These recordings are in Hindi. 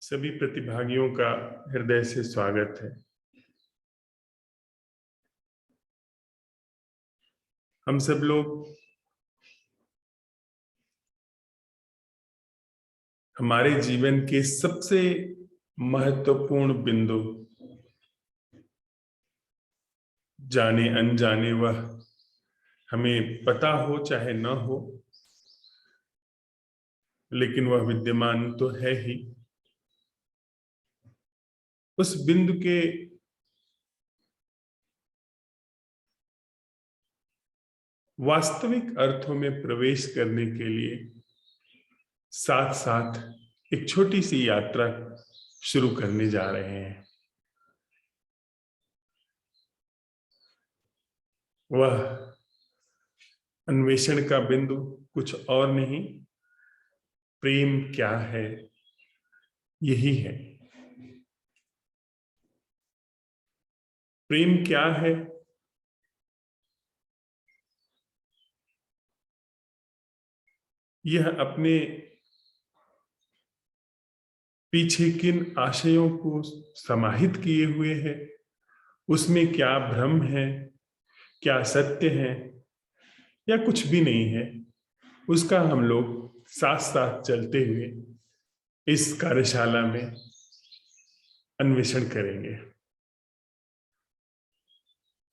सभी प्रतिभागियों का हृदय से स्वागत है। हम सब लोग हमारे जीवन के सबसे महत्वपूर्ण बिंदु, जाने अनजाने वह हमें पता हो चाहे न हो, लेकिन वह विद्यमान तो है ही। उस बिंदु के वास्तविक अर्थों में प्रवेश करने के लिए साथ साथ एक छोटी सी यात्रा शुरू करने जा रहे हैं। वह अन्वेषण का बिंदु कुछ और नहीं, प्रेम क्या है, यही है। प्रेम क्या है? यह अपने पीछे किन आशयों को समाहित किए हुए है, उसमें क्या भ्रम है, क्या सत्य है या कुछ भी नहीं है, उसका हम लोग साथ साथ चलते हुए इस कार्यशाला में अन्वेषण करेंगे।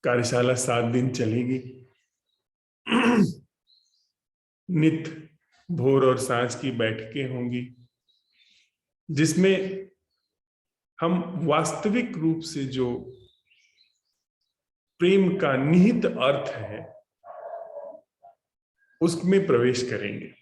कार्यशाला 7 दिन चलेगी। नित भोर और सांझ की बैठकें होंगी, जिसमें हम वास्तविक रूप से जो प्रेम का निहित अर्थ है उसमें प्रवेश करेंगे।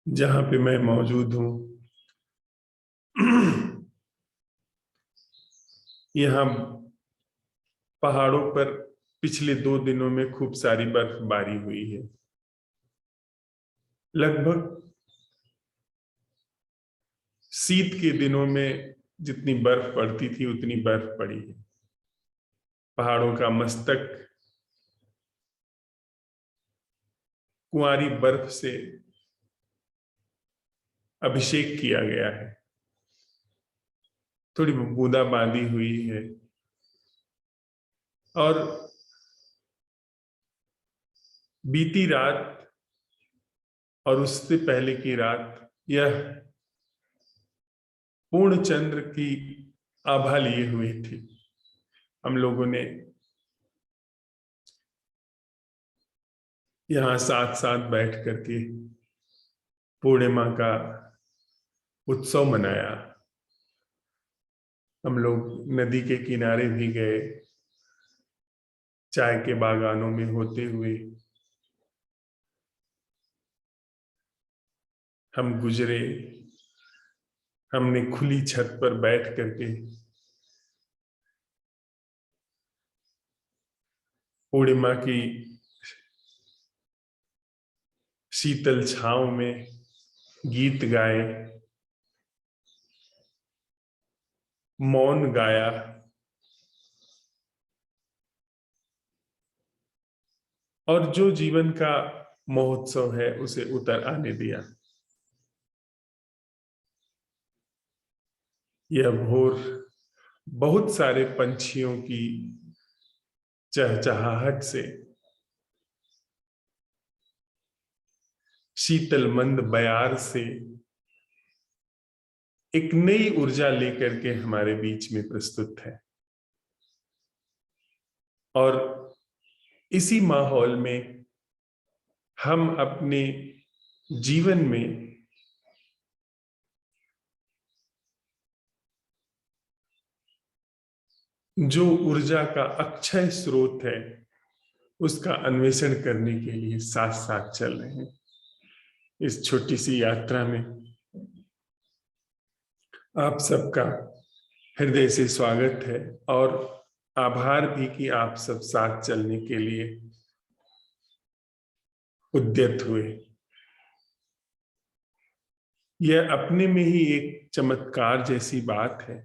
जहां पे मैं मौजूद हूं, यहाँ पहाड़ों पर पिछले 2 दिनों में खूब सारी बर्फबारी हुई है। लगभग शीत के दिनों में जितनी बर्फ पड़ती थी उतनी बर्फ पड़ी है। पहाड़ों का मस्तक कुंवारी बर्फ से अभिषेक किया गया है। थोड़ी बूंदाबांदी हुई है और बीती रात और उससे पहले की रात यह पूर्ण चंद्र की आभा लिए हुए थी। हम लोगों ने यहाँ साथ साथ बैठ करके पूर्णिमा का उत्सव मनाया। हम लोग नदी के किनारे भी गए, चाय के बागानों में होते हुए हम गुजरे। हमने खुली छत पर बैठ करके पूर्णिमा की शीतल छांव में गीत गाए, मौन गाया। और जो जीवन का महोत्सव है उसे उतर आने दिया। यह भोर बहुत सारे पंछियों की चहचहाहट से, शीतल मंद बयार से एक नई ऊर्जा लेकर के हमारे बीच में प्रस्तुत है। और इसी माहौल में हम अपने जीवन में जो ऊर्जा का अक्षय स्रोत है उसका अन्वेषण करने के लिए साथ साथ चल रहे हैं। इस छोटी सी यात्रा में आप सबका हृदय से स्वागत है और आभार भी कि आप सब साथ चलने के लिए उद्यत हुए। यह अपने में ही एक चमत्कार जैसी बात है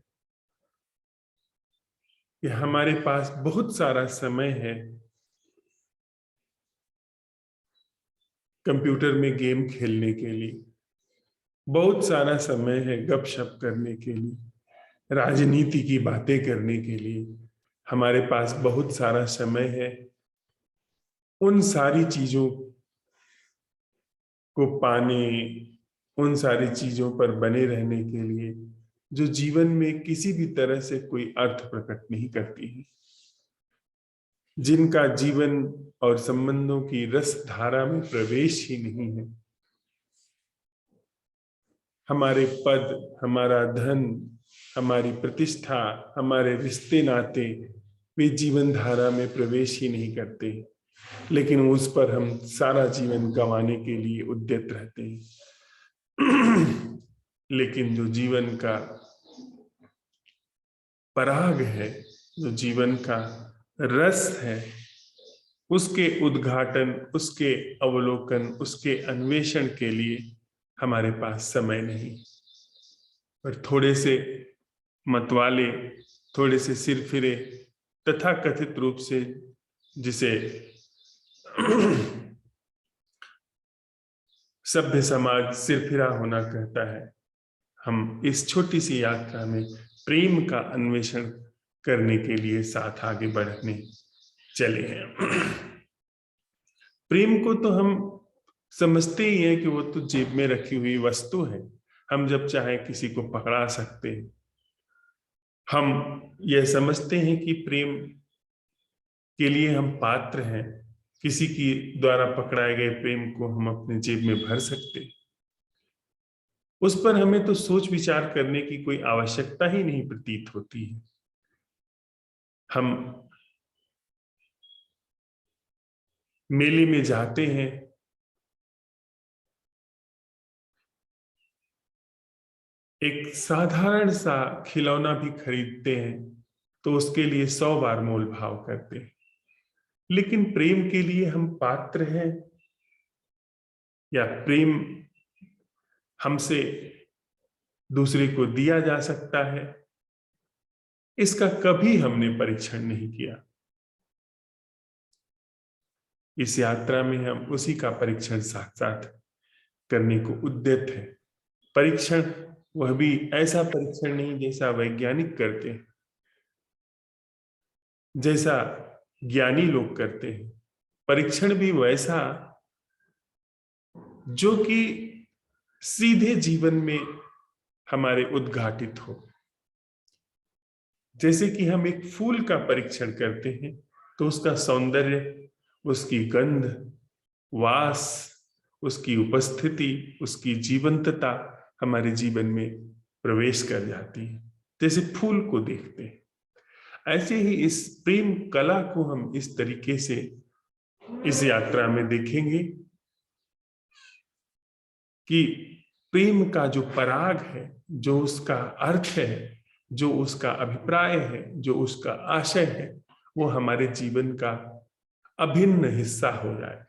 कि हमारे पास बहुत सारा समय है कंप्यूटर में गेम खेलने के लिए, बहुत सारा समय है गपशप करने के लिए, राजनीति की बातें करने के लिए। हमारे पास बहुत सारा समय है उन सारी चीजों को पाने, उन सारी चीजों पर बने रहने के लिए जो जीवन में किसी भी तरह से कोई अर्थ प्रकट नहीं करती है, जिनका जीवन और संबंधों की रस धारा में प्रवेश ही नहीं है। हमारे पद, हमारा धन, हमारी प्रतिष्ठा, हमारे रिश्ते नाते वे जीवन धारा में प्रवेश ही नहीं करते, लेकिन उस पर हम सारा जीवन गंवाने के लिए उद्यत रहते हैं। लेकिन जो जीवन का पराग है, जो जीवन का रस है, उसके उद्घाटन, उसके अवलोकन, उसके अन्वेषण के लिए हमारे पास समय नहीं। पर थोड़े से मतवाले, थोड़े से सिरफिरे, तथा कथित रूप से जिसे सभ्य समाज सिरफिरा होना कहता है, हम इस छोटी सी यात्रा में प्रेम का अन्वेषण करने के लिए साथ आगे बढ़ने चले हैं। प्रेम को तो हम समझते ही हैं कि वो तो जेब में रखी हुई वस्तु है, हम जब चाहे किसी को पकड़ा सकते हैं। हम यह समझते हैं कि प्रेम के लिए हम पात्र हैं, किसी की द्वारा पकड़ाए गए प्रेम को हम अपने जेब में भर सकते हैं। उस पर हमें तो सोच विचार करने की कोई आवश्यकता ही नहीं प्रतीत होती है। हम मेले में जाते हैं, एक साधारण सा खिलौना भी खरीदते हैं तो उसके लिए 100 बार मोल भाव करते हैं। लेकिन प्रेम के लिए हम पात्र हैं, या प्रेम हमसे दूसरे को दिया जा सकता है, इसका कभी हमने परीक्षण नहीं किया। इस यात्रा में हम उसी का परीक्षण साथ साथ करने को उद्यत है। परीक्षण वह भी ऐसा परीक्षण नहीं जैसा वैज्ञानिक करते हैं, जैसा ज्ञानी लोग करते हैं। परीक्षण भी वैसा जो कि सीधे जीवन में हमारे उद्घाटित हो। जैसे कि हम एक फूल का परीक्षण करते हैं तो उसका सौंदर्य, उसकी गंध, वास, उसकी उपस्थिति, उसकी जीवंतता हमारे जीवन में प्रवेश कर जाती है, जैसे फूल को देखते हैं। ऐसे ही इस प्रेम कला को हम इस तरीके से इस यात्रा में देखेंगे कि प्रेम का जो पराग है, जो उसका अर्थ है, जो उसका अभिप्राय है, जो उसका आशय है, वो हमारे जीवन का अभिन्न हिस्सा हो जाए।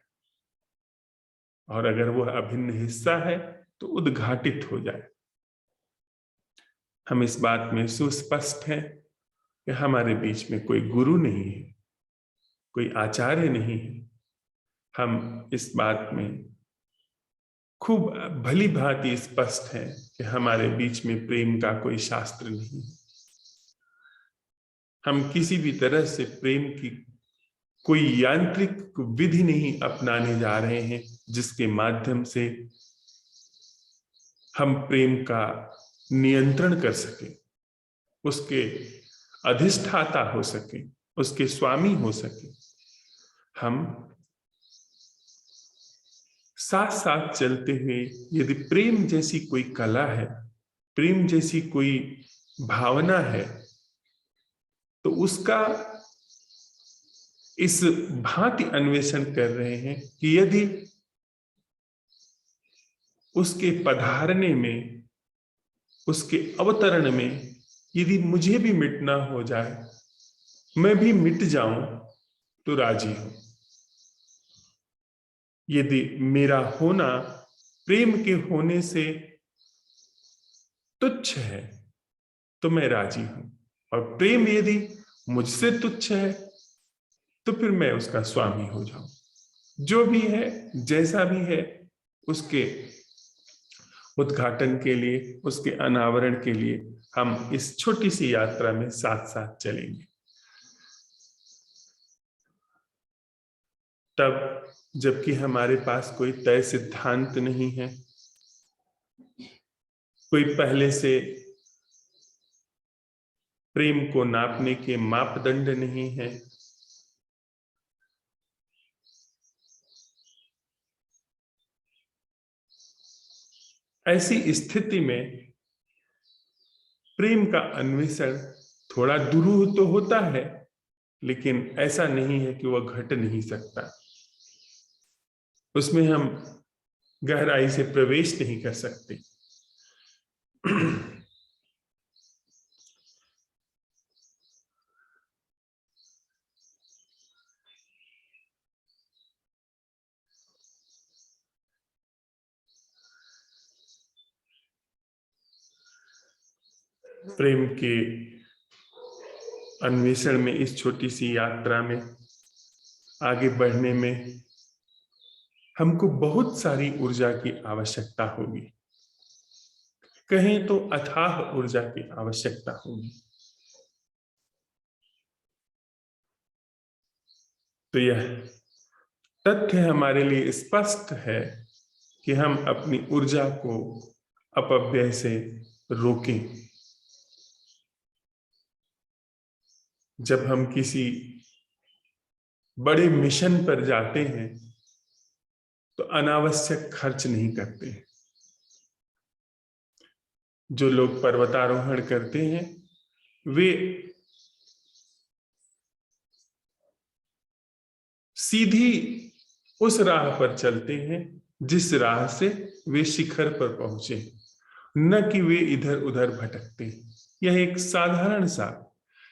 और अगर वह अभिन्न हिस्सा है तो उद्घाटित हो जाए। हम इस बात में सुस्पष्ट हैं कि हमारे बीच में कोई गुरु नहीं है, कोई आचार्य नहीं है। हम इस बात में खूब भली भांति स्पष्ट है कि हमारे बीच में प्रेम का कोई शास्त्र नहीं है। हम किसी भी तरह से प्रेम की कोई यांत्रिक विधि नहीं अपनाने जा रहे हैं जिसके माध्यम से हम प्रेम का नियंत्रण कर सके, उसके अधिष्ठाता हो सके, उसके स्वामी हो सके। हम साथ साथ चलते हुए यदि प्रेम जैसी कोई कला है, प्रेम जैसी कोई भावना है, तो उसका इस भांति अन्वेषण कर रहे हैं कि यदि उसके पधारने में, उसके अवतरण में यदि मुझे भी मिटना हो जाए, मैं भी मिट जाऊं तो राजी हूं। यदि मेरा होना प्रेम के होने से तुच्छ है तो मैं राजी हूं, और प्रेम यदि मुझसे तुच्छ है तो फिर मैं उसका स्वामी हो जाऊं। जो भी है, जैसा भी है, उसके उद्घाटन के लिए, उसके अनावरण के लिए हम इस छोटी सी यात्रा में साथ साथ चलेंगे। तब जबकि हमारे पास कोई तय सिद्धांत नहीं है, कोई पहले से प्रेम को नापने के मापदंड नहीं है, ऐसी स्थिति में प्रेम का अन्वेषण थोड़ा दुरूह तो होता है, लेकिन ऐसा नहीं है कि वह घट नहीं सकता। उसमें हम गहराई से प्रवेश नहीं कर सकते। प्रेम के अन्वेषण में, इस छोटी सी यात्रा में आगे बढ़ने में हमको बहुत सारी ऊर्जा की आवश्यकता होगी, कहें तो अथाह ऊर्जा की आवश्यकता होगी। तो यह तथ्य हमारे लिए स्पष्ट है कि हम अपनी ऊर्जा को अपव्यय से रोकें। जब हम किसी बड़े मिशन पर जाते हैं तो अनावश्यक खर्च नहीं करते। जो लोग पर्वतारोहण करते हैं वे सीधी उस राह पर चलते हैं जिस राह से वे शिखर पर पहुंचे, न कि वे इधर उधर भटकते हैं। यह एक साधारण सा,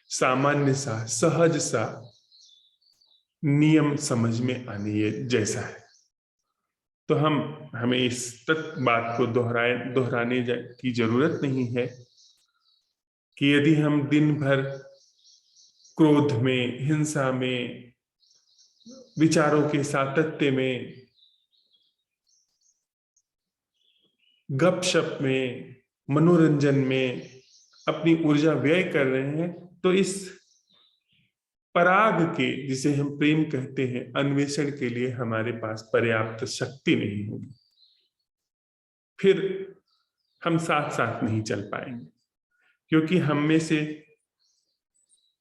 सामान्य सा, सहज सा नियम समझ में आने जैसा है। तो हमें इस बात को दोहराने की जरूरत नहीं है कि यदि हम दिन भर क्रोध में, हिंसा में, विचारों के सातत्य में, गपशप में, मनोरंजन में अपनी ऊर्जा व्यय कर रहे हैं, तो इस पराग के, जिसे हम प्रेम कहते हैं, अन्वेषण के लिए हमारे पास पर्याप्त शक्ति नहीं होगी। फिर हम साथ साथ नहीं चल पाएंगे, क्योंकि हम में से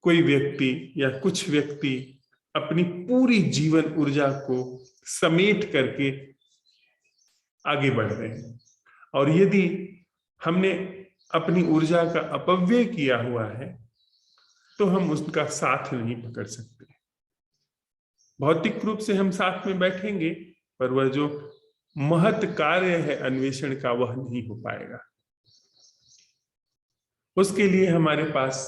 कोई व्यक्ति या कुछ व्यक्ति अपनी पूरी जीवन ऊर्जा को समेट करके आगे बढ़ रहे हैं, और यदि हमने अपनी ऊर्जा का अपव्यय किया हुआ है तो हम उसका साथ नहीं पकड़ सकते। भौतिक रूप से हम साथ में बैठेंगे, पर वह जो महत् कार्य है अन्वेषण का, वह नहीं हो पाएगा। उसके लिए हमारे पास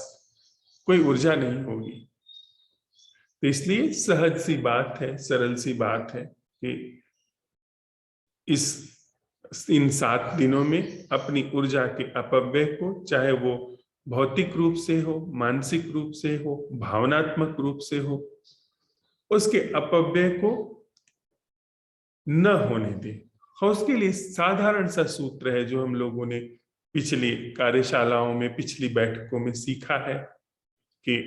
कोई ऊर्जा नहीं होगी। तो इसलिए सहज सी बात है, सरल सी बात है कि इन 7 दिनों में अपनी ऊर्जा के अपव्यय को, चाहे वो भौतिक रूप से हो, मानसिक रूप से हो, भावनात्मक रूप से हो, उसके अपव्यय को न होने दें। और उसके लिए साधारण सा सूत्र है जो हम लोगों ने पिछली कार्यशालाओं में, पिछली बैठकों में सीखा है कि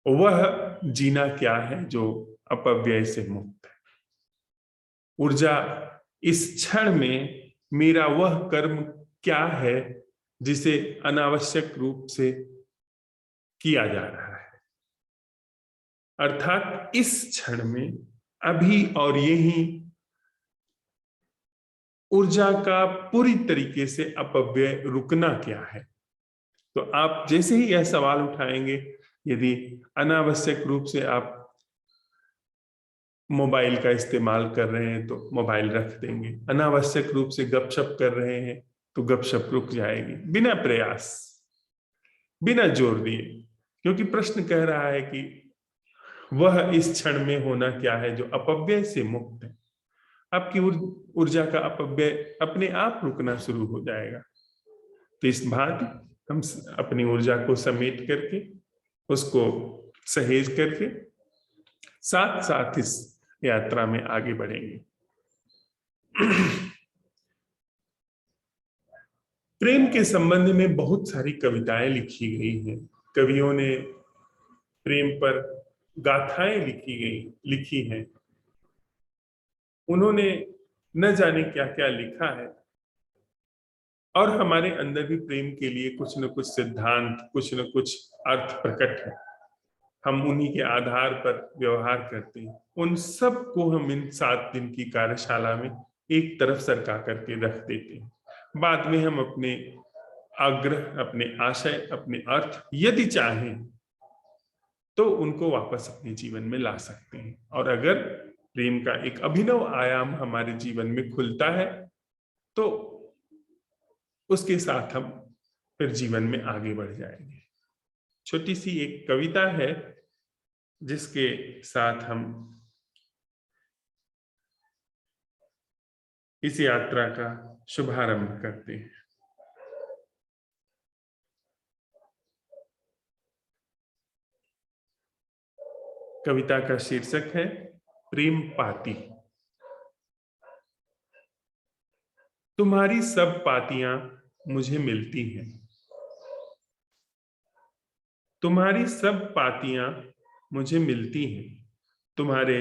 वह जीना क्या है जो अपव्यय से मुक्त है। ऊर्जा इस क्षण में मेरा वह कर्म क्या है जिसे अनावश्यक रूप से किया जा रहा है, अर्थात इस क्षण में, अभी और यही ऊर्जा का पूरी तरीके से अपव्यय रुकना क्या है। तो आप जैसे ही यह सवाल उठाएंगे, यदि अनावश्यक रूप से आप मोबाइल का इस्तेमाल कर रहे हैं तो मोबाइल रख देंगे, अनावश्यक रूप से गपशप कर रहे हैं तो गपशप रुक जाएगी, बिना प्रयास, बिना जोर दिए, क्योंकि प्रश्न कह रहा है कि वह इस क्षण में होना क्या है जो अपव्यय से मुक्त है। आपकी ऊर्जा का अपव्यय अपने आप रुकना शुरू हो जाएगा। तो इस भांति हम अपनी ऊर्जा को समेट करके, उसको सहेज करके साथ साथ इस यात्रा में आगे बढ़ेंगे। प्रेम के संबंध में बहुत सारी कविताएं लिखी गई हैं। कवियों ने प्रेम पर गाथाएं लिखी हैं। उन्होंने न जाने क्या क्या लिखा है, और हमारे अंदर भी प्रेम के लिए कुछ न कुछ सिद्धांत, कुछ न कुछ अर्थ प्रकट है। हम उन्हीं के आधार पर व्यवहार करते हैं। उन सब को हम इन 7 दिन की कार्यशाला में एक तरफ सरका करके रख देते हैं। बाद में हम अपने आग्रह, अपने आशय, अपने अर्थ यदि चाहें तो उनको वापस अपने जीवन में ला सकते हैं। और अगर प्रेम का एक अभिनव आयाम हमारे जीवन में खुलता है तो उसके साथ हम फिर जीवन में आगे बढ़ जाएंगे। छोटी सी एक कविता है जिसके साथ हम इस यात्रा का शुभारंभ करते हैं। कविता का शीर्षक है प्रेम पाती। तुम्हारी सब पातियां मुझे मिलती हैं, तुम्हारी सब पातियां मुझे मिलती हैं। तुम्हारे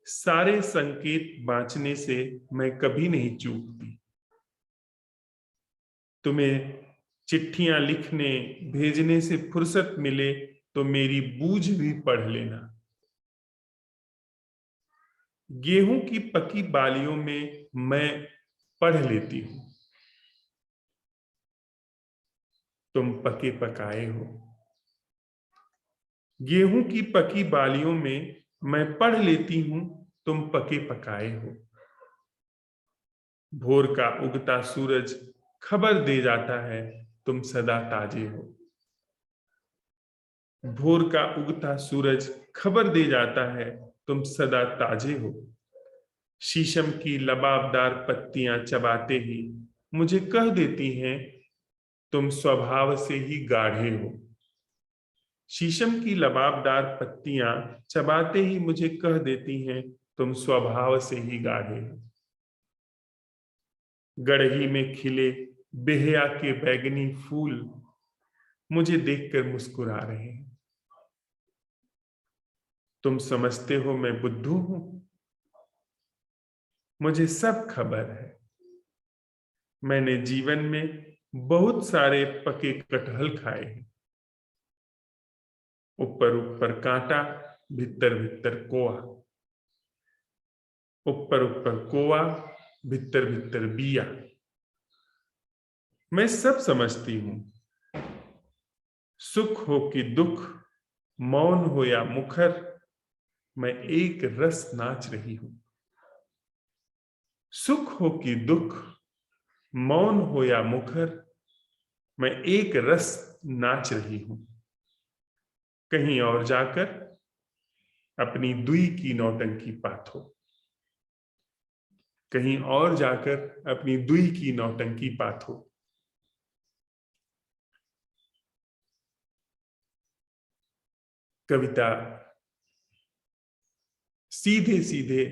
सारे संकेत बांचने से मैं कभी नहीं चूकती। तुम्हें चिट्ठियां लिखने भेजने से फुर्सत मिले तो मेरी बूझ भी पढ़ लेना। गेहूं की पकी बालियों में मैं पढ़ लेती हूं, तुम पके पकाए हो। गेहूं की पकी बालियों में मैं पढ़ लेती हूं, तुम पके पकाए हो। भोर का उगता सूरज खबर दे जाता है, तुम सदा ताजे हो। भोर का उगता सूरज खबर दे जाता है, तुम सदा ताजे हो। शीशम की लबाबदार पत्तियां चबाते ही मुझे कह देती हैं, तुम स्वभाव से ही गाढ़े हो। शीशम की लबाबदार पत्तियां चबाते ही मुझे कह देती हैं, तुम स्वभाव से ही गाढ़े हो। गड़ही में खिले बेहया के बैगनी फूल मुझे देखकर मुस्कुरा रहे हैं। तुम समझते हो मैं बुद्धू हूं, मुझे सब खबर है। मैंने जीवन में बहुत सारे पके कटहल खाए हैं। ऊपर ऊपर कांटा, भीतर भीतर कोआ। ऊपर ऊपर कोआ, भीतर भीतर बिया। मैं सब समझती हूं। सुख हो कि दुख, मौन हो या मुखर, मैं एक रस नाच रही हूं। सुख हो कि दुख, मौन हो या मुखर, मैं एक रस नाच रही हूं। कहीं और जाकर अपनी दुई की नौटंकी पाथो। कहीं और जाकर अपनी दुई की नौटंकी पाथो। कविता सीधे सीधे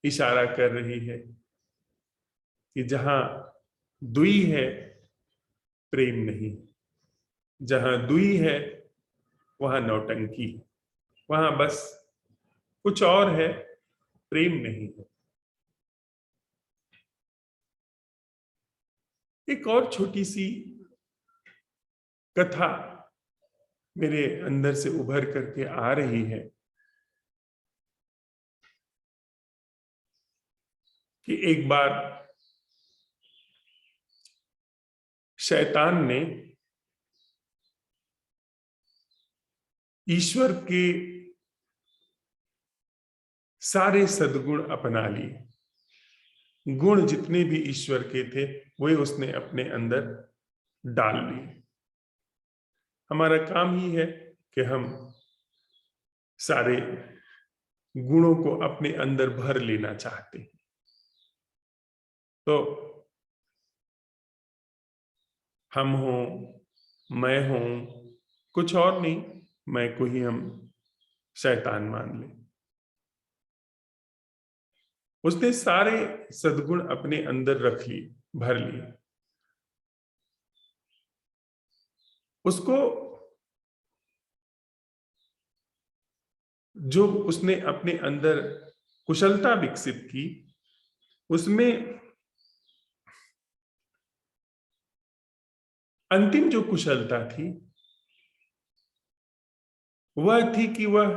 इशारा कर रही है कि जहां दुई है प्रेम नहीं, जहां दुई है वहां नौटंकी, वहां बस कुछ और है, प्रेम नहीं है। एक और छोटी सी कथा मेरे अंदर से उभर करके आ रही है कि एक बार शैतान ने ईश्वर के सारे सद्गुण अपना लिए। गुण जितने भी ईश्वर के थे वे उसने अपने अंदर डाल लिए। हमारा काम ही है कि हम सारे गुणों को अपने अंदर भर लेना चाहते हैं। तो हम हों, मैं हूं, कुछ और नहीं, मैं को ही हम शैतान मान लें। उसने सारे सद्गुण अपने अंदर रख लिए, भर लिए। उसको जो उसने अपने अंदर कुशलता विकसित की, उसमें अंतिम जो कुशलता थी वह थी कि वह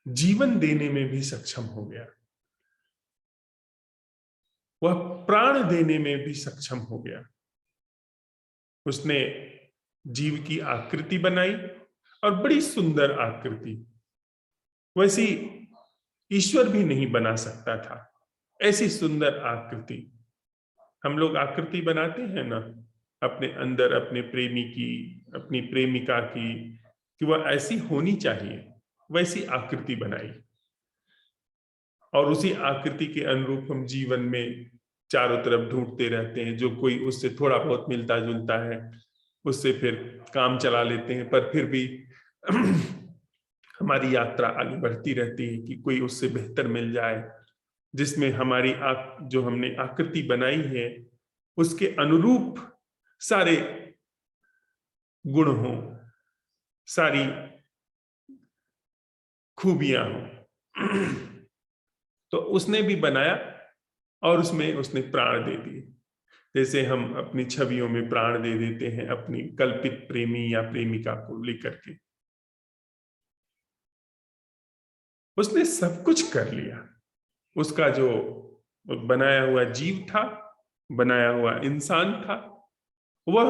जीवन देने में भी सक्षम हो गया, वह प्राण देने में भी सक्षम हो गया। उसने जीव की आकृति बनाई और बड़ी सुंदर आकृति, वैसी ईश्वर भी नहीं बना सकता था, ऐसी सुंदर आकृति। हम लोग आकृति बनाते हैं ना अपने अंदर, अपने प्रेमी की, अपनी प्रेमिका की, कि वह ऐसी होनी चाहिए, वैसी आकृति बनाई। और उसी आकृति के अनुरूप हम जीवन में चारों तरफ ढूंढते रहते हैं। जो कोई उससे थोड़ा बहुत मिलता जुलता है उससे फिर काम चला लेते हैं, पर फिर भी हमारी यात्रा आगे बढ़ती रहती है कि कोई उससे बेहतर मिल जाए, जिसमें हमारी जो हमने आकृति बनाई है उसके अनुरूप सारे गुण हों, सारी खूबियां हों। तो उसने भी बनाया और उसमें उसने प्राण दे दिए। जैसे हम अपनी छवियों में प्राण दे देते हैं अपनी कल्पित प्रेमी या प्रेमिका को लेकर के। उसने सब कुछ कर लिया। उसका जो बनाया हुआ जीव था, बनाया हुआ इंसान था, वह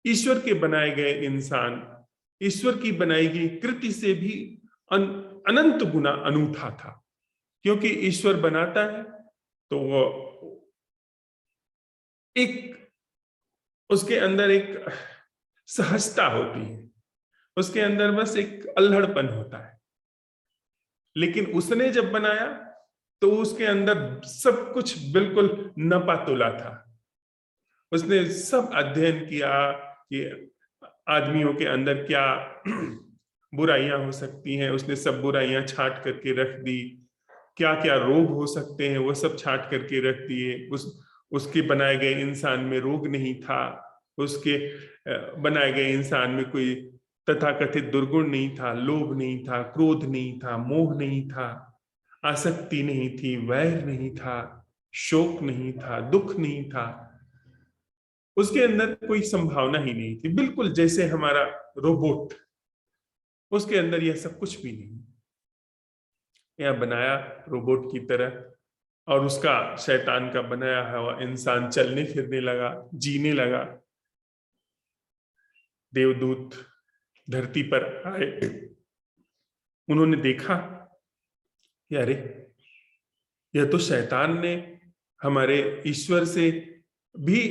ईश्वर के बनाए गए इंसान, ईश्वर की बनाई गई कृति से भी अनंत गुना अनूठा था। क्योंकि ईश्वर बनाता है तो वो एक, उसके अंदर एक सहजता होती है, उसके अंदर बस एक अल्हड़पन होता है। लेकिन उसने जब बनाया तो उसके अंदर सब कुछ बिल्कुल नपातुला था। उसने सब अध्ययन किया कि आदमियों के अंदर क्या बुराइयां हो सकती हैं, उसने सब बुराइयां छांट करके रख दी। क्या क्या रोग हो सकते हैं वो सब छांट करके रख दिए। उसके बनाए गए इंसान में रोग नहीं था, उसके बनाए गए इंसान में कोई तथाकथित दुर्गुण नहीं था, लोभ नहीं था, क्रोध नहीं था, मोह नहीं था, आसक्ति नहीं थी, वैर नहीं था, शोक नहीं था, दुख नहीं था। उसके अंदर कोई संभावना ही नहीं थी, बिल्कुल जैसे हमारा रोबोट, उसके अंदर यह सब कुछ भी नहीं। यह बनाया रोबोट की तरह, और उसका शैतान का बनाया हुआ इंसान चलने फिरने लगा, जीने लगा। देवदूत धरती पर आए, उन्होंने देखा कि अरे यह तो शैतान ने हमारे ईश्वर से भी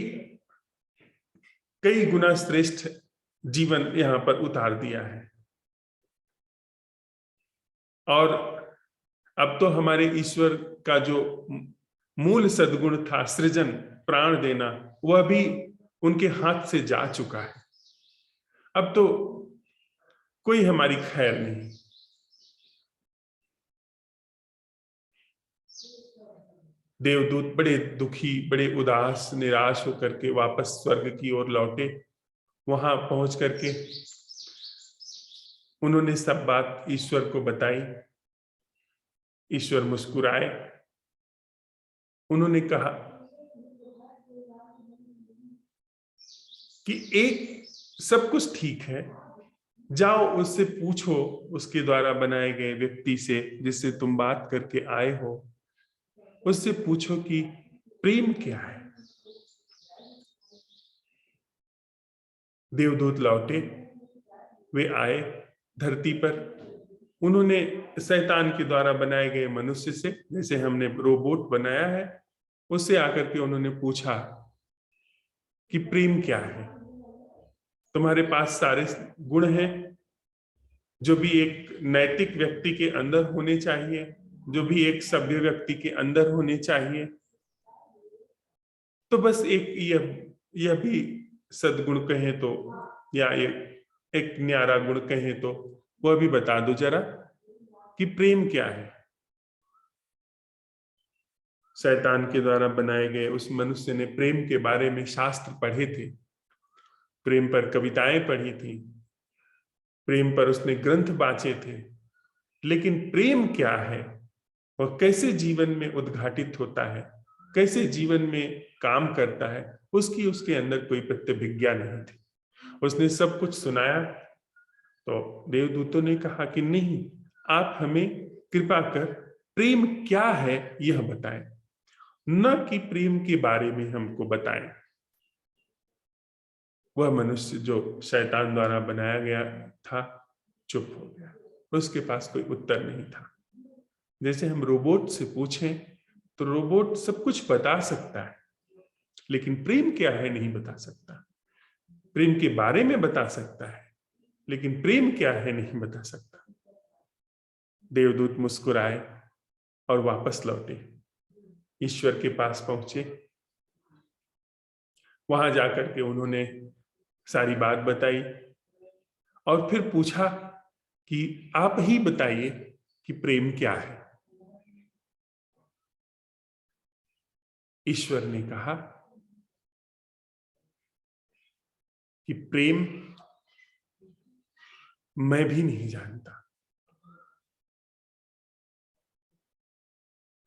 कई गुना श्रेष्ठ जीवन यहां पर उतार दिया है। और अब तो हमारे ईश्वर का जो मूल सद्गुण था सृजन, प्राण देना, वह भी उनके हाथ से जा चुका है। अब तो कोई हमारी खैर नहीं। देवदूत बड़े दुखी, बड़े उदास, निराश होकर के वापस स्वर्ग की ओर लौटे। वहां पहुंच करके उन्होंने सब बात ईश्वर को बताई। ईश्वर मुस्कुराए, उन्होंने कहा कि एक सब कुछ ठीक है, जाओ उससे पूछो, उसके द्वारा बनाए गए व्यक्ति से जिससे तुम बात करके आए हो, उससे पूछो कि प्रेम क्या है। देवदूत लौटे, वे आए धरती पर, उन्होंने शैतान के द्वारा बनाए गए मनुष्य से, जैसे हमने रोबोट बनाया है, उससे आकर के उन्होंने पूछा कि प्रेम क्या है। तुम्हारे पास सारे गुण हैं जो भी एक नैतिक व्यक्ति के अंदर होने चाहिए, जो भी एक सभ्य व्यक्ति के अंदर होने चाहिए, तो बस यह भी सद्गुण कहें तो, या एक न्यारा गुण कहें तो वह भी बता दो जरा कि प्रेम क्या है। शैतान के द्वारा बनाए गए उस मनुष्य ने प्रेम के बारे में शास्त्र पढ़े थे, प्रेम पर कविताएं पढ़ी थी, प्रेम पर उसने ग्रंथ बांचे थे, लेकिन प्रेम क्या है, वह कैसे जीवन में उद्घाटित होता है, कैसे जीवन में काम करता है, उसकी उसके अंदर कोई प्रतिभिज्ञा नहीं थी। उसने सब कुछ सुनाया तो देवदूतों ने कहा कि नहीं, आप हमें कृपा कर प्रेम क्या है यह बताएं, न कि प्रेम के बारे में हमको बताएं। वह मनुष्य जो शैतान द्वारा बनाया गया था चुप हो गया, उसके पास कोई उत्तर नहीं था। जैसे हम रोबोट से पूछें तो रोबोट सब कुछ बता सकता है, लेकिन प्रेम क्या है नहीं बता सकता। प्रेम के बारे में बता सकता है, लेकिन प्रेम क्या है नहीं बता सकता। देवदूत मुस्कुराए और वापस लौटे, ईश्वर के पास पहुंचे। वहां जाकर के उन्होंने सारी बात बताई और फिर पूछा कि आप ही बताइए कि प्रेम क्या है। ईश्वर ने कहा कि प्रेम मैं भी नहीं जानता।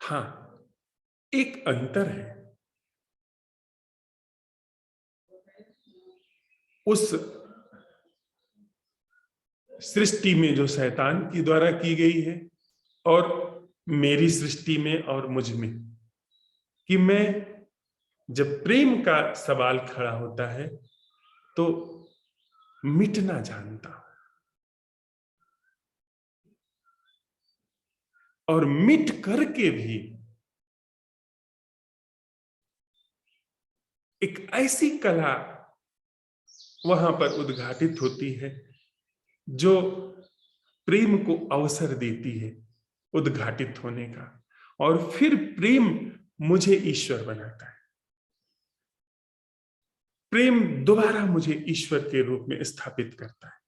हाँ, एक अंतर है। उस सृष्टि में जो शैतान के द्वारा की गई है और मेरी सृष्टि में और मुझ में, कि मैं जब प्रेम का सवाल खड़ा होता है तो मिटना जानता हूं, और मिट करके भी एक ऐसी कला वहां पर उद्घाटित होती है जो प्रेम को अवसर देती है उद्घाटित होने का, और फिर प्रेम मुझे ईश्वर बनाता है। प्रेम दोबारा मुझे ईश्वर के रूप में स्थापित करता है।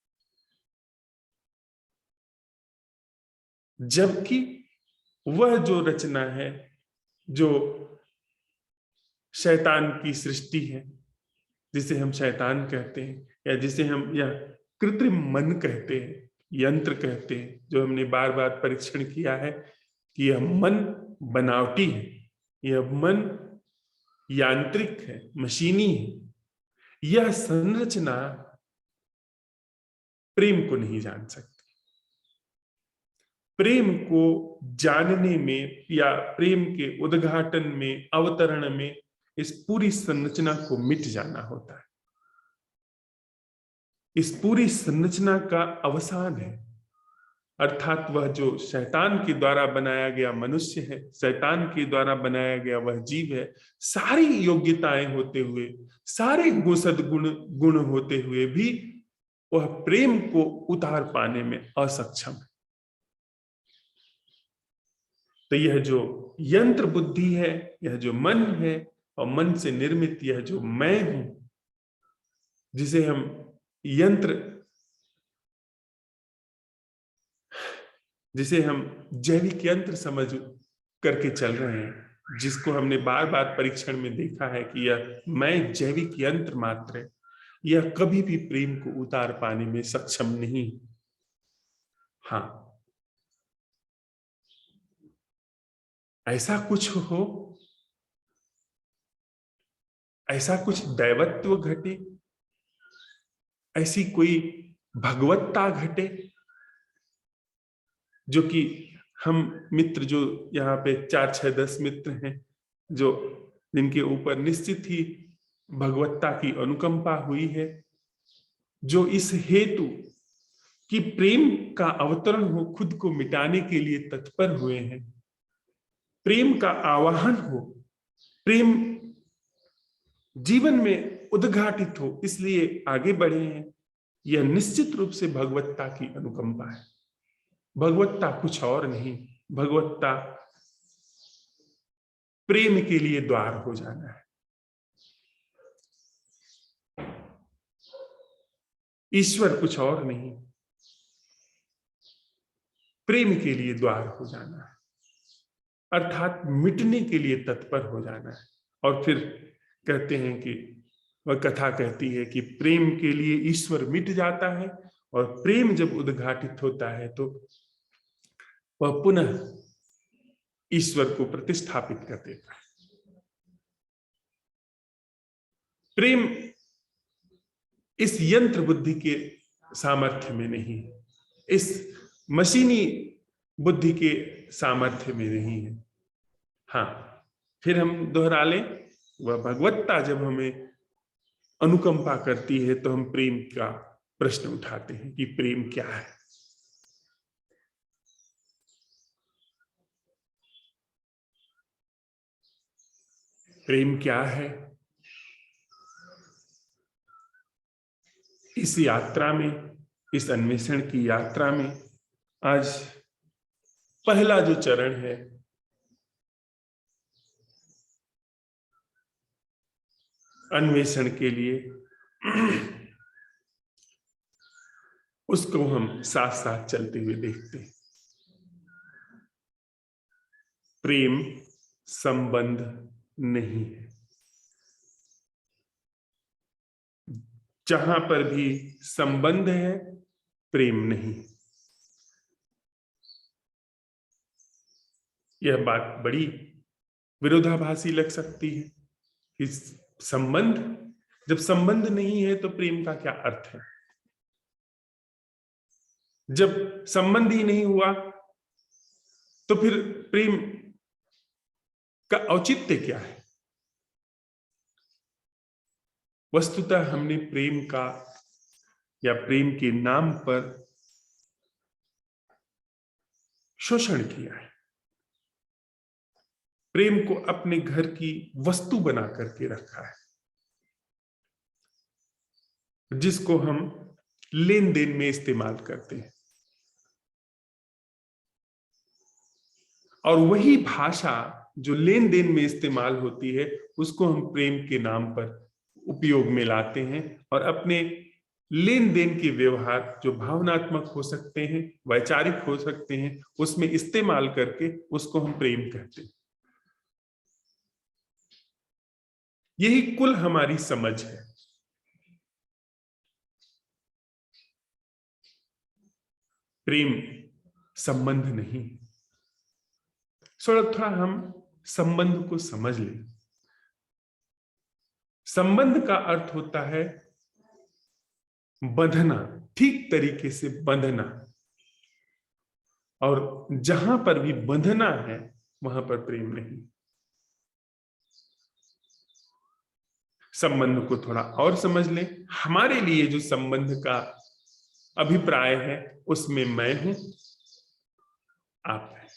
जबकि वह जो रचना है, जो शैतान की सृष्टि है, जिसे हम शैतान कहते हैं, या जिसे हम या कृत्रिम मन कहते हैं, यंत्र कहते हैं, जो हमने बार बार परीक्षण किया है कि यह मन बनावटी है, यह मन यांत्रिक है, मशीनी है, यह संरचना प्रेम को नहीं जान सकती। प्रेम को जानने में या प्रेम के उद्घाटन में, अवतरण में, इस पूरी संरचना को मिट जाना होता है। इस पूरी संरचना का अवसान है, अर्थात वह जो शैतान के द्वारा बनाया गया मनुष्य है, शैतान के द्वारा बनाया गया वह जीव है, सारी योग्यताएं होते हुए, सारे गुण होते हुए भी वह प्रेम को उतार पाने में असक्षम है। तो यह जो यंत्र बुद्धि है, यह जो मन है, और मन से निर्मित यह जो मैं हूं, जिसे हम यंत्र, जिसे हम जैविक यंत्र समझ करके चल रहे हैं, जिसको हमने बार बार परीक्षण में देखा है कि यह मैं जैविक यंत्र मात्र है, यह कभी भी प्रेम को उतार पाने में सक्षम नहीं। हाँ, ऐसा कुछ हो, ऐसा कुछ दैवत्व घटे, ऐसी कोई भगवत्ता घटे, जो कि हम मित्र जो यहाँ पे 4, 6, 10 मित्र हैं, जो जिनके ऊपर निश्चित ही भगवत्ता की अनुकंपा हुई है, जो इस हेतु कि प्रेम का अवतरण हो, खुद को मिटाने के लिए तत्पर हुए हैं, प्रेम का आवाहन हो, प्रेम जीवन में उद्घाटित हो, इसलिए आगे बढ़े हैं। यह निश्चित रूप से भगवत्ता की अनुकंपा है। भगवत्ता कुछ और नहीं, भगवत्ता प्रेम के लिए द्वार हो जाना है। ईश्वर कुछ और नहीं, प्रेम के लिए द्वार हो जाना है, अर्थात मिटने के लिए तत्पर हो जाना है। और फिर कहते हैं कि वह कथा कहती है कि प्रेम के लिए ईश्वर मिट जाता है, और प्रेम जब उद्घाटित होता है तो वह पुनः ईश्वर को प्रतिस्थापित कर देता है। प्रेम इस यंत्र बुद्धि के सामर्थ्य में नहीं है, इस मशीनी बुद्धि के सामर्थ्य में नहीं है। हाँ, फिर हम दोहरा लें, वह भगवत्ता जब हमें अनुकंपा करती है तो हम प्रेम का प्रश्न उठाते हैं कि प्रेम क्या है। प्रेम क्या है? इस यात्रा में, इस अन्वेषण की यात्रा में आज पहला जो चरण है, अन्वेषण के लिए, उसको हम साथ साथ चलते हुए देखते हैं। प्रेम संबंध नहीं है। जहां पर भी संबंध है, प्रेम नहीं। यह बात बड़ी विरोधाभासी लग सकती है कि संबंध, जब संबंध नहीं है तो प्रेम का क्या अर्थ है? जब संबंध ही नहीं हुआ तो फिर प्रेम का औचित्य क्या है? वस्तुतः हमने प्रेम का या प्रेम के नाम पर शोषण किया है। प्रेम को अपने घर की वस्तु बना करके रखा है, जिसको हम लेन देन में इस्तेमाल करते हैं। और वही भाषा जो लेन देन में इस्तेमाल होती है, उसको हम प्रेम के नाम पर उपयोग में लाते हैं, और अपने लेन देन के व्यवहार जो भावनात्मक हो सकते हैं, वैचारिक हो सकते हैं, उसमें इस्तेमाल करके उसको हम प्रेम कहते हैं। यही कुल हमारी समझ है। प्रेम संबंध नहीं। थोड़ा हम संबंध को समझ लें। संबंध का अर्थ होता है बंधना, ठीक तरीके से बंधना, और जहां पर भी बंधना है वहां पर प्रेम नहीं। संबंध को थोड़ा और समझ लें। हमारे लिए जो संबंध का अभिप्राय है, उसमें मैं हूं, आप हैं,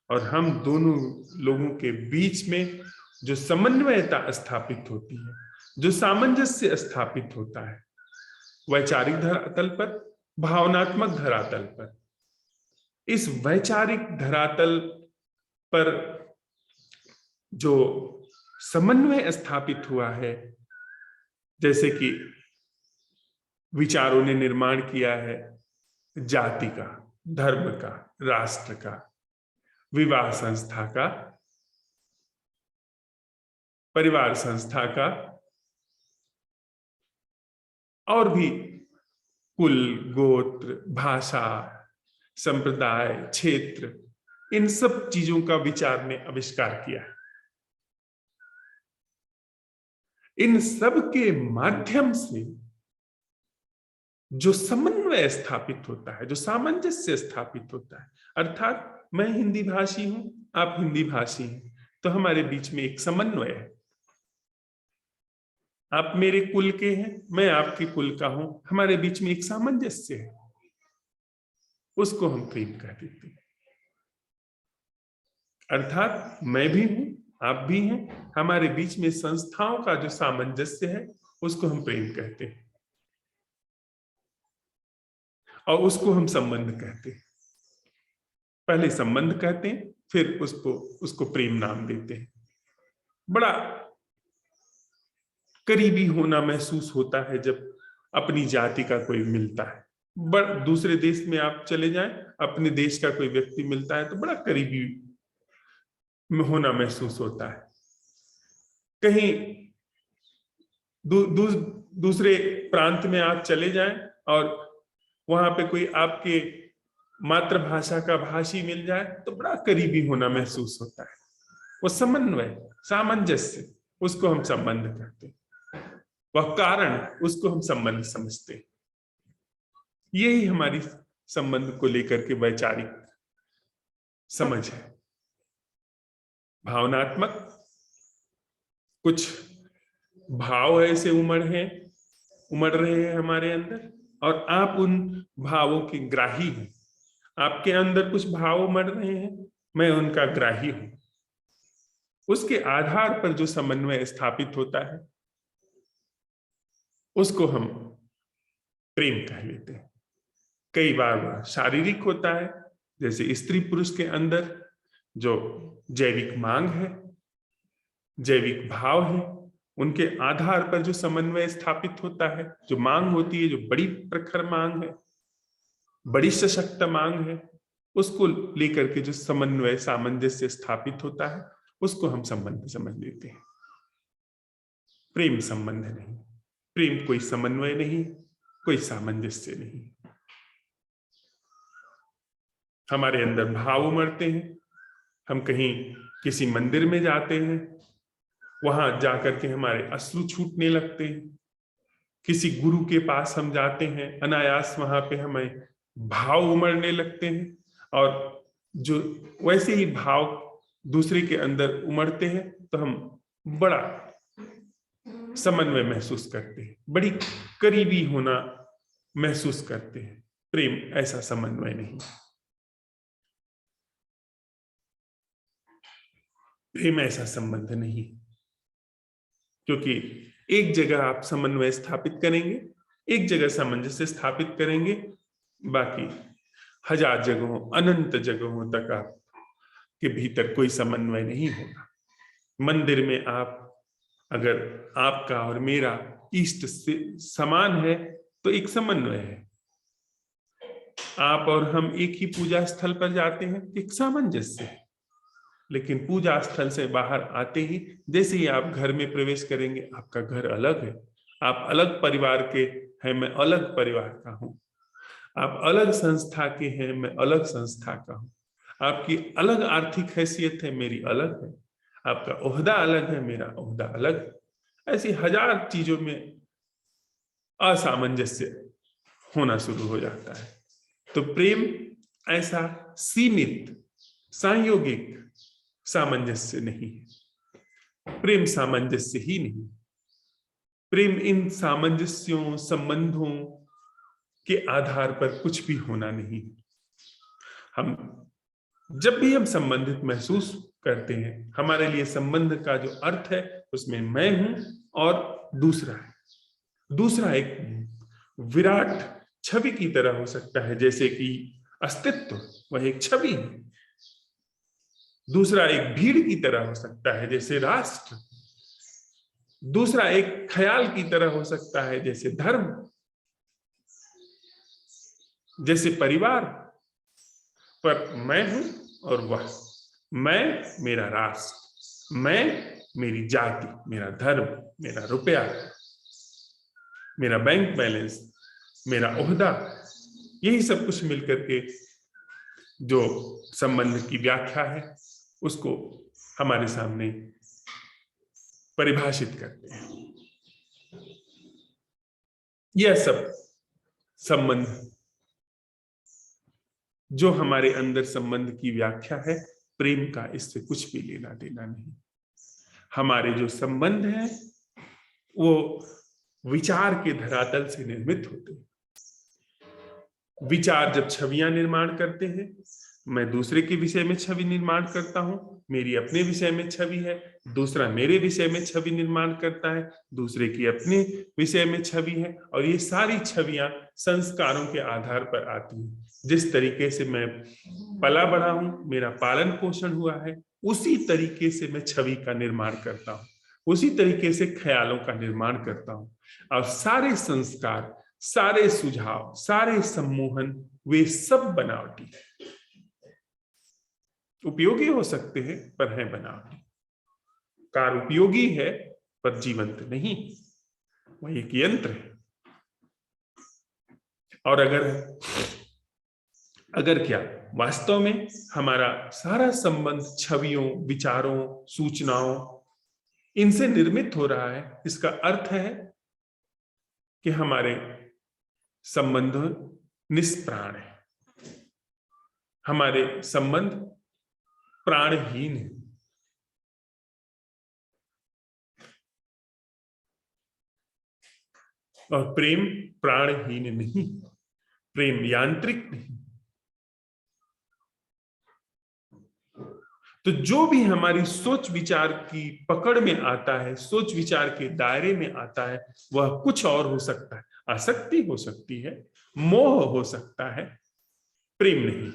और हम दोनों लोगों के बीच में जो समन्वयता स्थापित होती है, जो सामंजस्य स्थापित होता है, वैचारिक धरातल पर, भावनात्मक धरातल पर, इस वैचारिक धरातल पर जो समन्वय स्थापित हुआ है, जैसे कि विचारों ने निर्माण किया है जाति का, धर्म का, राष्ट्र का, विवाह संस्था का, परिवार संस्था का, और भी कुल, गोत्र, भाषा, संप्रदाय, क्षेत्र, इन सब चीजों का विचार ने आविष्कार किया है। इन सब के माध्यम से जो समन्वय स्थापित होता है, जो सामंजस्य स्थापित होता है, अर्थात मैं हिंदी भाषी हूं, आप हिंदी भाषी हैं, तो हमारे बीच में एक समन्वय है। आप मेरे कुल के हैं, मैं आपके कुल का हूं, हमारे बीच में एक सामंजस्य है, उसको हम प्रेम कह देते हैं। अर्थात मैं भी हूं, आप भी हैं, हमारे बीच में संस्थाओं का जो सामंजस्य है उसको हम प्रेम कहते हैं, और उसको हम संबंध कहते हैं। पहले संबंध कहते हैं, फिर उसको प्रेम नाम देते हैं। बड़ा करीबी होना महसूस होता है जब अपनी जाति का कोई मिलता है। दूसरे देश में आप चले जाएं, अपने देश का कोई व्यक्ति मिलता है तो बड़ा करीबी होना महसूस होता है। कहीं दूसरे प्रांत में आप चले जाएं और वहां पे कोई आपके मातृभाषा का भाषी मिल जाए तो बड़ा करीबी होना महसूस होता है। वो समन्वय, सामंजस्य, उसको हम संबंध कहते हैं। वह कारण, उसको हम संबंध समझते हैं। यही हमारी संबंध को लेकर के वैचारिक समझ है। भावनात्मक कुछ भाव ऐसे उमड़ रहे हैं हमारे अंदर, और आप उन भावों के ग्राही हैं। आपके अंदर कुछ भाव उमड़ रहे हैं, मैं उनका ग्राही हूं। उसके आधार पर जो समन्वय स्थापित होता है उसको हम प्रेम कह लेते हैं। कई बार शारीरिक होता है, जैसे स्त्री पुरुष के अंदर जो जैविक मांग है, जैविक भाव है, उनके आधार पर जो समन्वय स्थापित होता है, जो मांग होती है, जो बड़ी प्रखर मांग है, बड़ी सशक्त मांग है, उसको लेकर के जो समन्वय, सामंजस्य स्थापित होता है, उसको हम संबंध समझ लेते हैं। प्रेम संबंध नहीं, प्रेम कोई समन्वय नहीं, कोई सामंजस्य नहीं। हमारे अंदर भाव उमड़ते हैं, हम कहीं किसी मंदिर में जाते हैं, वहां जाकर के हमारे अश्रु छूटने लगते हैं। किसी गुरु के पास हम जाते हैं, अनायास वहां पे हमें भाव उमड़ने लगते हैं, और जो वैसे ही भाव दूसरे के अंदर उमड़ते हैं तो हम बड़ा समन्वय महसूस करते हैं, बड़ी करीबी होना महसूस करते हैं। प्रेम ऐसा समन्वय नहीं, प्रेम ऐसा संबंध नहीं, क्योंकि एक जगह आप समन्वय स्थापित करेंगे, एक जगह सामंजस्य स्थापित करेंगे, बाकी 1000 जगहों, अनंत जगहों तक आप के भीतर कोई समन्वय नहीं होगा। मंदिर में आप अगर आपका और मेरा इष्ट से समान है तो एक समन्वय है। आप और हम एक ही पूजा स्थल पर जाते हैं, एक सामंजस्य है। लेकिन पूजा स्थल से बाहर आते ही, जैसे ही आप घर में प्रवेश करेंगे, आपका घर अलग है, आप अलग परिवार के हैं, मैं अलग परिवार का हूं। आप अलग संस्था के हैं, मैं अलग संस्था का हूं। आपकी अलग आर्थिक हैसियत है, मेरी अलग है। आपका ओहदा अलग है, मेरा ओहदा अलग है। ऐसी 1000 चीजों में असामंजस्य होना शुरू हो जाता है। तो प्रेम ऐसा सीमित, सांयोगिक सामंजस्य नहीं है। प्रेम सामंजस्य ही नहीं, प्रेम इन सामंजस्यों, संबंधों के आधार पर कुछ भी होना नहीं। हम जब भी हम संबंधित महसूस करते हैं, हमारे लिए संबंध का जो अर्थ है उसमें मैं हूं और दूसरा है। दूसरा एक विराट छवि की तरह हो सकता है, जैसे कि अस्तित्व वह एक छवि है। दूसरा एक भीड़ की तरह हो सकता है, जैसे राष्ट्र। दूसरा एक ख्याल की तरह हो सकता है, जैसे धर्म, जैसे परिवार। पर मैं हूं और वह, मैं मेरा राष्ट्र, मैं मेरी जाति, मेरा धर्म, मेरा रुपया, मेरा बैंक बैलेंस, मेरा ओहदा, यही सब कुछ मिलकर के जो संबंध की व्याख्या है उसको हमारे सामने परिभाषित करते हैं। यह सब संबंध, जो हमारे अंदर संबंध की व्याख्या है, प्रेम का इससे कुछ भी लेना देना नहीं। हमारे जो संबंध है वो विचार के धरातल से निर्मित होते हैं। विचार जब छवियां निर्माण करते हैं, मैं दूसरे के विषय में छवि निर्माण करता हूं, मेरी अपने विषय में छवि है, दूसरा मेरे विषय में छवि निर्माण करता है, दूसरे की अपने विषय में छवि है, और ये सारी छवियां संस्कारों के आधार पर आती हैं। जिस तरीके से मैं पला बढ़ा हूं, मेरा पालन पोषण हुआ है, उसी तरीके से मैं छवि का निर्माण करता हूं, उसी तरीके से ख्यालों का निर्माण करता हूं। और सारे संस्कार, सारे सुझाव, सारे सम्मोहन, वे सब बनावटी, उपयोगी हो सकते हैं पर है बनावटी। कार उपयोगी है पर जीवंत नहीं, वह एक यंत्र है। और अगर क्या वास्तव में हमारा सारा संबंध छवियों, विचारों, सूचनाओं, इनसे निर्मित हो रहा है, इसका अर्थ है कि हमारे संबंध निष्प्राण है, हमारे संबंध प्राणहीन है। और प्रेम प्राणहीन नहीं, प्रेम यांत्रिक नहीं। तो जो भी हमारी सोच विचार की पकड़ में आता है, सोच विचार के दायरे में आता है, वह कुछ और हो सकता है। आसक्ति हो सकती है, मोह हो सकता है, प्रेम नहीं।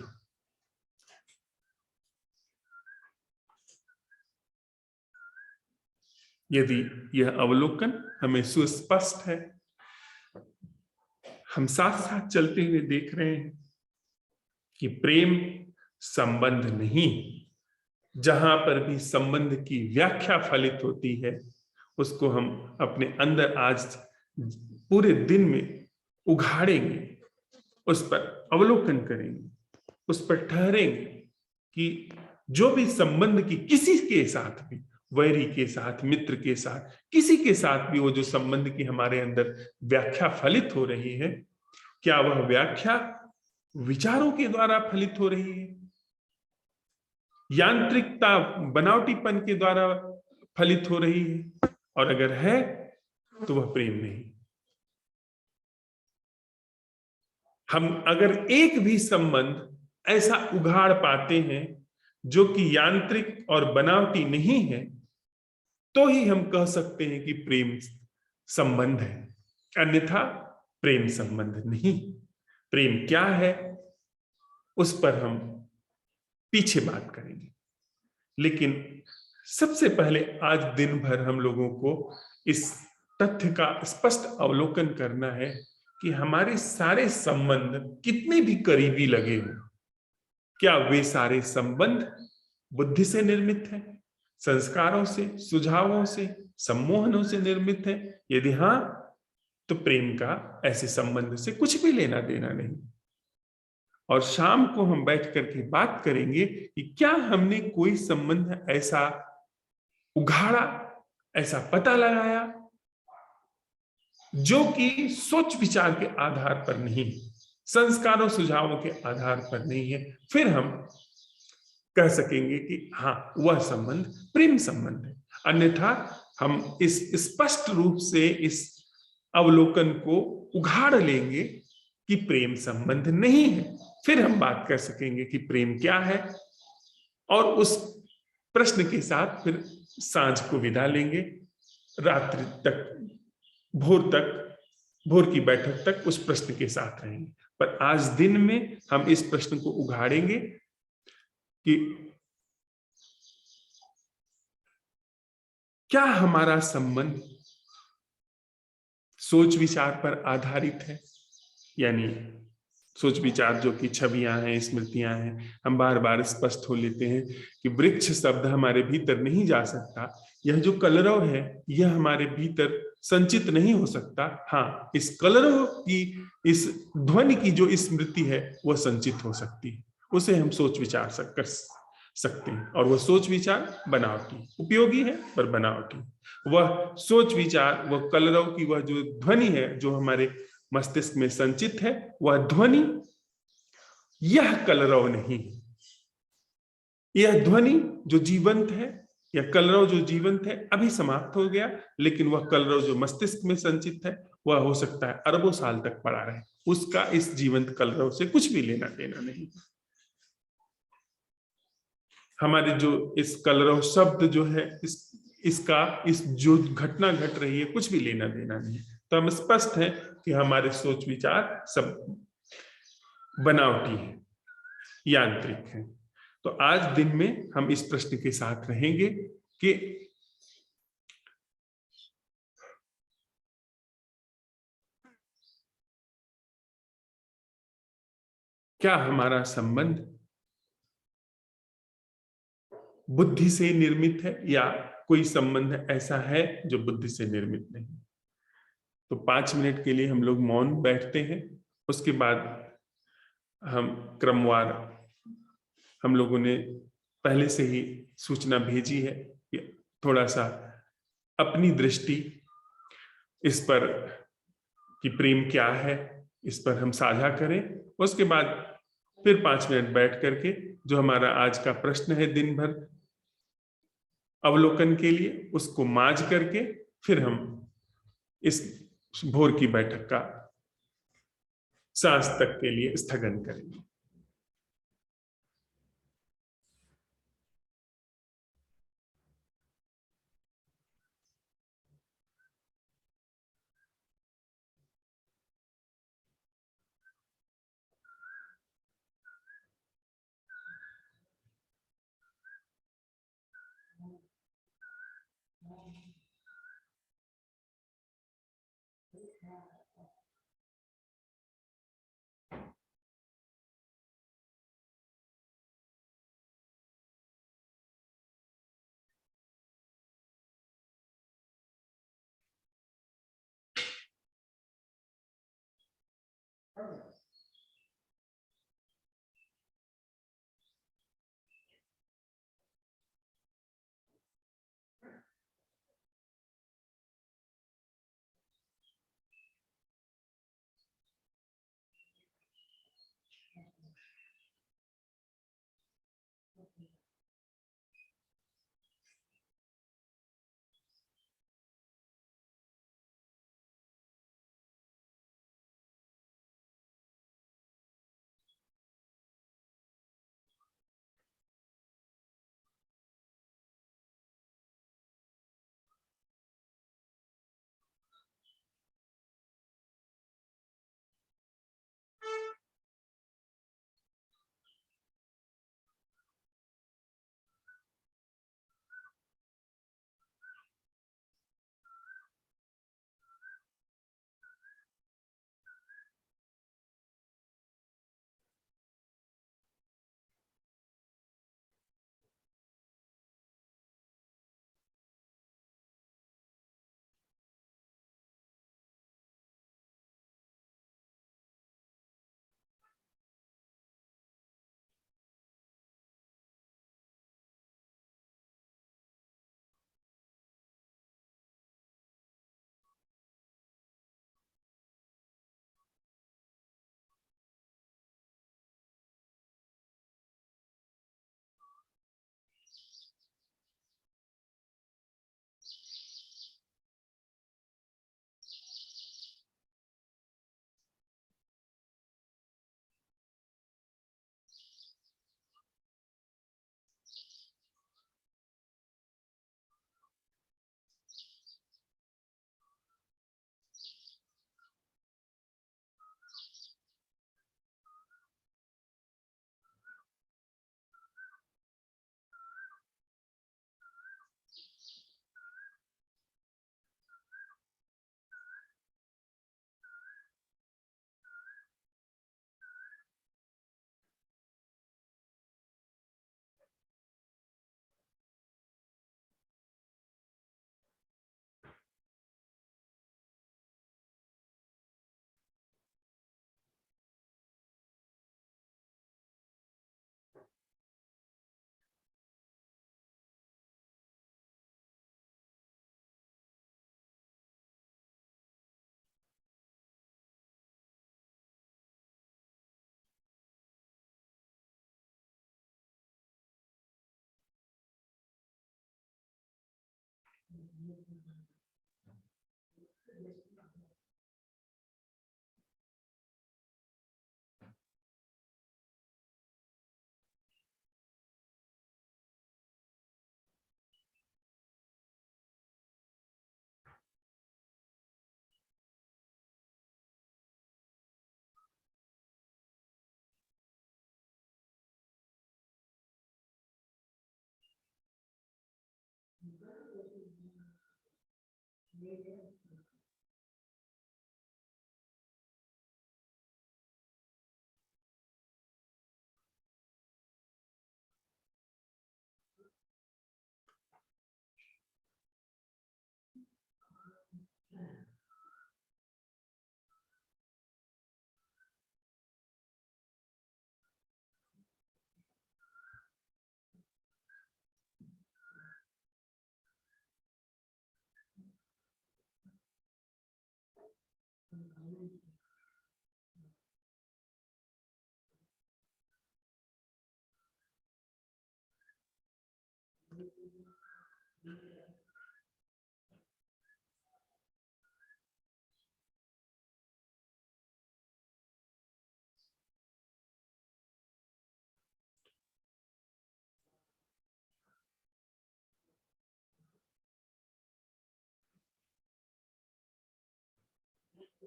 यदि यह अवलोकन हमें सुस्पष्ट है, हम साथ साथ चलते हुए देख रहे हैं कि प्रेम संबंध नहीं, जहां पर भी संबंध की व्याख्या फलित होती है, उसको हम अपने अंदर आज पूरे दिन में उघाड़ेंगे, उस पर अवलोकन करेंगे, उस पर ठहरेंगे कि जो भी संबंध की किसी के साथ भी, वैरी के साथ, मित्र के साथ, किसी के साथ भी वो जो संबंध की हमारे अंदर व्याख्या फलित हो रही है, क्या वह व्याख्या विचारों के द्वारा फलित हो रही है, यांत्रिकता, बनावटीपन के द्वारा फलित हो रही है? और अगर है तो वह प्रेम नहीं। हम अगर एक भी संबंध ऐसा उघाड़ पाते हैं जो कि यांत्रिक और बनावटी नहीं है, तो ही हम कह सकते हैं कि प्रेम संबंध है, अन्यथा प्रेम संबंध नहीं। प्रेम क्या है उस पर हम पीछे बात करेंगे, लेकिन सबसे पहले आज दिन भर हम लोगों को इस तथ्य का स्पष्ट अवलोकन करना है कि हमारे सारे संबंध कितने भी करीबी लगे हों, क्या वे सारे संबंध बुद्धि से निर्मित हैं, संस्कारों से, सुझावों से, सम्मोहनों से निर्मित हैं? यदि हां, तो प्रेम का ऐसे संबंध से कुछ भी लेना देना नहीं। और शाम को हम बैठ करके बात करेंगे कि क्या हमने कोई संबंध ऐसा उघाड़ा, ऐसा पता लगाया जो कि सोच विचार के आधार पर नहीं, संस्कारों सुझावों के आधार पर नहीं है। फिर हम कह सकेंगे कि हाँ, वह संबंध प्रेम संबंध है। अन्यथा हम इस स्पष्ट रूप से इस अवलोकन को उघाड़ लेंगे कि प्रेम संबंध नहीं है। फिर हम बात कर सकेंगे कि प्रेम क्या है, और उस प्रश्न के साथ फिर सांझ को विदा लेंगे, रात्रि तक, भोर की बैठक तक उस प्रश्न के साथ रहेंगे। पर आज दिन में हम इस प्रश्न को उघाड़ेंगे कि क्या हमारा संबंध सोच विचार पर आधारित है, यानी सोच विचार जो कि छवियां हैं, स्मृतियां हैं। हम बार बार स्पष्ट हो लेते हैं कि वृक्ष शब्द हमारे भीतर नहीं जा सकता, यह जो कलरव है यह हमारे भीतर संचित नहीं हो सकता। हाँ, इस कलरव की, इस ध्वनि की जो स्मृति है वह संचित हो सकती है, उसे हम सोच विचार कर सकते हैं। और वह सोच विचार बनावटी, उपयोगी है पर बनावटी। वह सोच विचार, वह कलरव की वह जो ध्वनि है जो हमारे मस्तिष्क में संचित है, वह ध्वनि, यह कलरव नहीं है। यह ध्वनि जो जीवंत है, या कलरव जो जीवंत है अभी समाप्त हो गया, लेकिन वह कलरव जो मस्तिष्क में संचित है वह हो सकता है अरबों साल तक पड़ा रहे, उसका इस जीवंत कलरव से कुछ भी लेना देना नहीं। हमारे जो इस कलरव शब्द जो है इसका इस जो घटना घट रही है कुछ भी लेना देना नहीं। तो हम स्पष्ट है कि हमारे सोच विचार सब बनावटी है, यांत्रिक है। तो आज दिन में हम इस प्रश्न के साथ रहेंगे कि क्या हमारा संबंध बुद्धि से निर्मित है या कोई संबंध ऐसा है जो बुद्धि से निर्मित नहीं। तो 5 मिनट के लिए हम लोग मौन बैठते हैं, उसके बाद हम क्रमवार, हम लोगों ने पहले से ही सूचना भेजी है कि थोड़ा सा अपनी दृष्टि इस पर कि प्रेम क्या है इस पर हम साझा करें। उसके बाद फिर 5 मिनट बैठ करके जो हमारा आज का प्रश्न है दिन भर अवलोकन के लिए उसको मांझ करके फिर हम इस भोर की बैठक का सांस तक के लिए स्थगन करेंगे।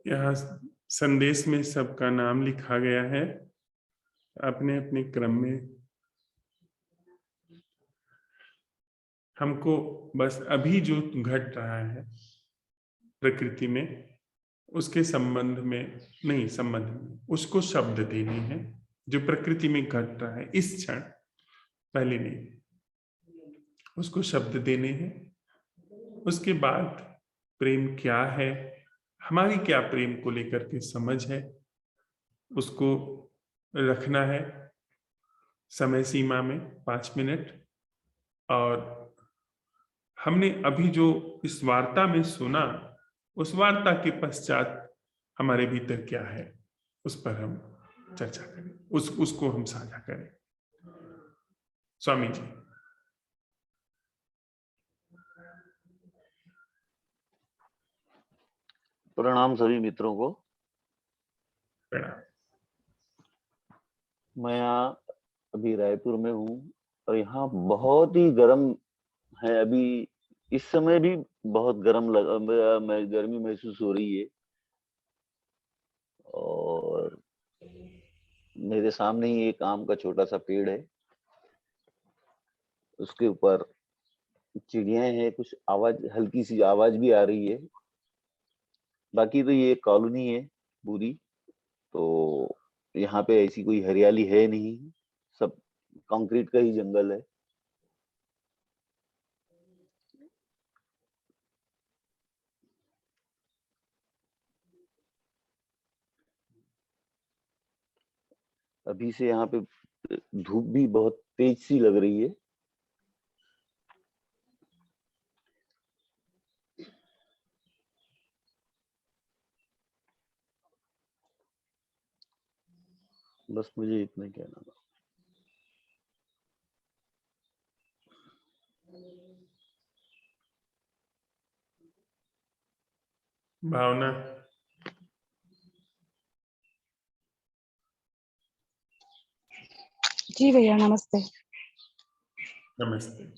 यहाँ संदेश में सबका नाम लिखा गया है अपने अपने क्रम में। हमको बस अभी जो घट रहा है प्रकृति में उसके संबंध में नहीं, संबंध में उसको शब्द देने हैं। जो प्रकृति में घट रहा है इस क्षण, पहले नहीं, उसको शब्द देने हैं। उसके बाद प्रेम क्या है, हमारी क्या प्रेम को लेकर के समझ है, उसको रखना है समय सीमा में 5 मिनट। और हमने अभी जो इस वार्ता में सुना, उस वार्ता के पश्चात हमारे भीतर क्या है उस पर हम चर्चा करें, उसको हम साझा करें। स्वामी जी। प्रणाम सभी मित्रों को। प्रणाम। मैं यहाँ अभी रायपुर में हूँ और यहाँ बहुत ही गर्म है। अभी इस समय भी बहुत गर्म गर्मी महसूस हो रही है। और मेरे सामने ही एक आम का छोटा सा पेड़ है, उसके ऊपर चिड़ियां हैं, कुछ आवाज, हल्की सी आवाज भी आ रही है। बाकी तो ये कॉलोनी है पूरी, तो यहाँ पे ऐसी कोई हरियाली है नहीं, सब कंक्रीट का ही जंगल है। अभी से यहाँ पे धूप भी बहुत तेज सी लग रही है। बस मुझे इतना कहना था। भावना। जी भैया नमस्ते। नमस्ते।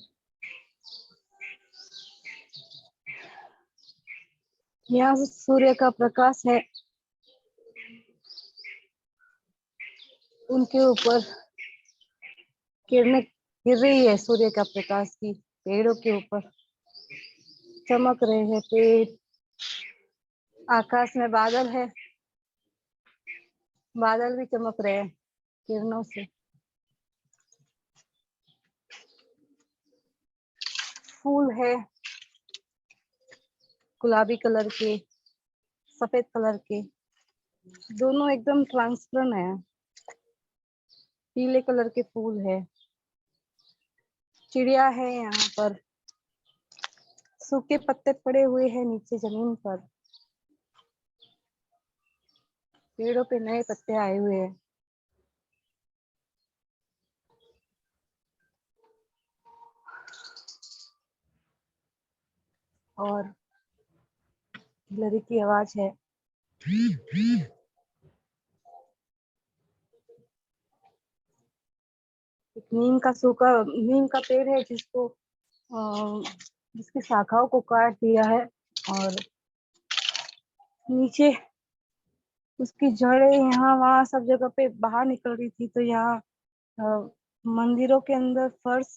यहाँ से सूर्य का प्रकाश है, उनके ऊपर किरणें गिर रही है सूर्य का प्रकाश की, पेड़ों के ऊपर चमक रहे हैं पेड़। आकाश में बादल है, बादल भी चमक रहे हैं किरणों से। फूल है गुलाबी कलर के, सफेद कलर के, दोनों एकदम ट्रांसपेरेंट है। पीले कलर के फूल है। चिड़िया है यहाँ पर, सूखे पत्ते पड़े हुए हैं नीचे जमीन पर, पेड़ों पे नए पत्ते आए हुए हैं। और हिलरी की आवाज है। एक नीम का पेड़ है जिसकी शाखाओं को काट दिया है और नीचे उसकी जड़ें यहाँ वहाँ सब जगह पे बाहर निकल रही थी। तो यहाँ मंदिरों के अंदर फर्श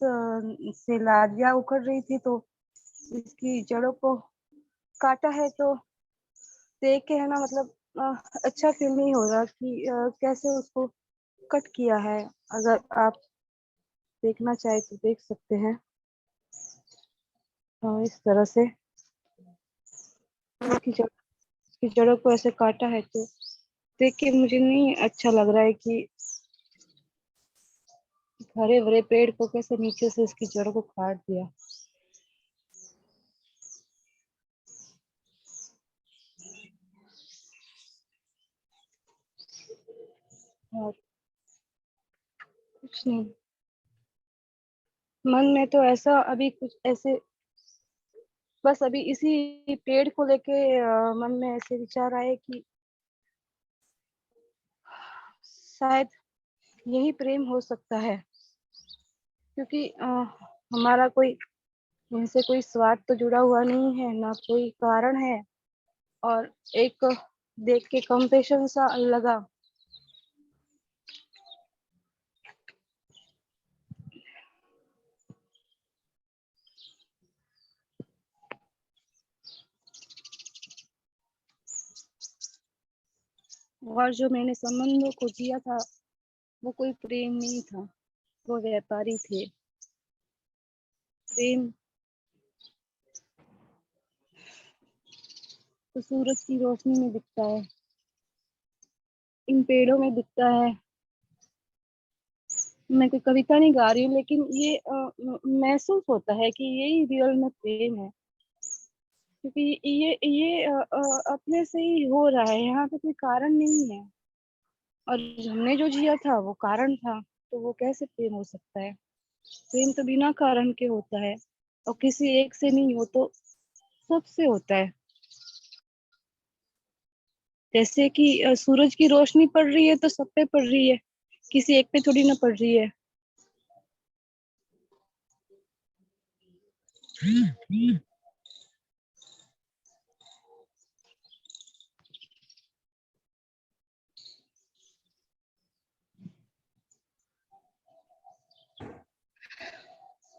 से लादियाँ उखड़ रही थी, तो इसकी जड़ों को काटा है। तो देख के है ना, मतलब अच्छा फील नहीं हो रहा कि कैसे उसको कट किया है। अगर आप देखना चाहे तो देख सकते हैं। इस तरह से इसकी जड़ों को ऐसे काटा है, तो देख के मुझे नहीं अच्छा लग रहा है कि हरे भरे पेड़ को कैसे नीचे से इसकी जड़ों को काट दिया। और कुछ नहीं, मन में तो ऐसा अभी कुछ ऐसे बस अभी इसी पेड़ को लेके मन में ऐसे विचार आए कि शायद यही प्रेम हो सकता है, क्योंकि हमारा कोई इनसे कोई स्वार्थ तो जुड़ा हुआ नहीं है, ना कोई कारण है। और एक देख के कंपैशन सा लगा। और जो मैंने संबंधों को जिया था वो कोई प्रेम नहीं था, वो व्यापारी थे। प्रेम तो सूरज की रोशनी में दिखता है, इन पेड़ों में दिखता है। मैं कोई कविता नहीं गा रही हूँ, लेकिन ये महसूस होता है कि यही रियल में प्रेम है, क्योंकि ये अपने से ही हो रहा है। यहाँ पे कोई कारण नहीं है, और हमने जो जिया था वो कारण था। तो वो कैसे प्रेम हो सकता है? प्रेम तो बिना कारण के होता है, और किसी एक से नहीं हो तो सबसे होता है। जैसे कि सूरज की रोशनी पड़ रही है तो सब पे पड़ रही है, किसी एक पे थोड़ी ना पड़ रही है।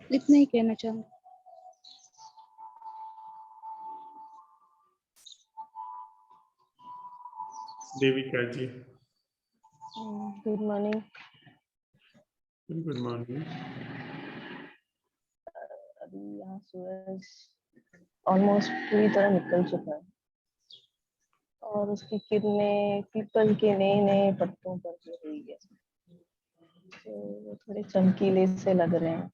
इतना ही कहना चाहूँ। देविका जी, गुड मॉर्निंग। Good morning. अभी यहाँ सूरज ऑलमोस्ट पूरी तरह निकल चुका है, और उसकी किरणें पीपल के नए नए पत्तों पर गिर रही है, तो वो थोड़े चमकीले से लग रहे हैं।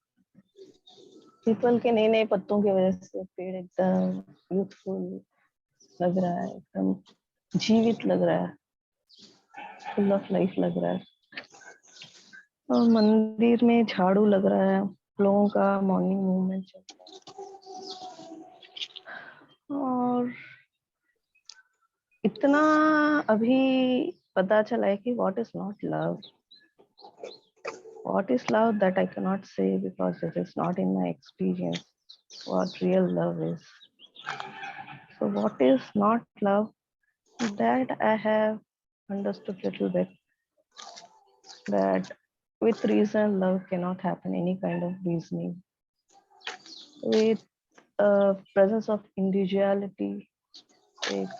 पीपल के नए नए पत्तों की वजह से पेड़ एकदम यूथफुल लग रहा है, एकदम जीवित लग रहा है, फुल ऑफ लाइफ लग रहा है। और मंदिर में झाड़ू लग रहा है, लोगों का मॉर्निंग मूवमेंट चल रहा है। और इतना अभी पता चला है कि what is not love. What is love, that I cannot say, because it is not in my experience what real love is. So what is not love, that I have understood little bit, that with reason love cannot happen, any kind of reasoning. With presence of individuality, एक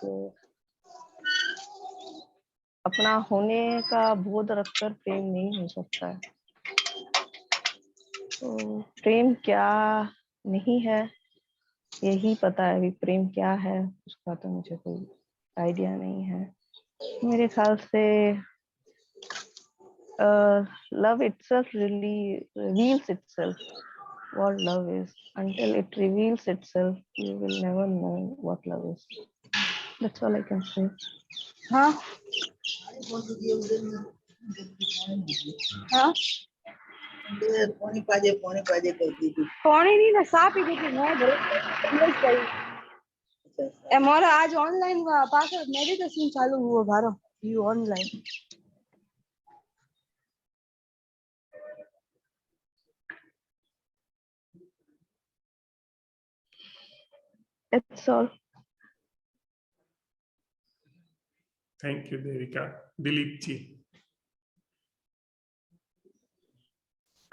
अपना होने का बोध रखकर प्रेम नहीं हो सकता है। तो प्रेम क्या नहीं है यही पता है, अभी प्रेम क्या है उसका तो मुझे कोई आइडिया नहीं है। मेरे ख्याल से love itself really reveals itself what love is. Until it reveals itself, you will never know what love is. That's all I can say. हाँ हाँ, पौने पाजे कर दी थी। पानी नहीं ना साफ ही देखी मैं बस गई। ए मोरा आज ऑनलाइन पास मेडिटेशन चालू हुआ भारो you online It's all. Thank you Devika. Dilip ji.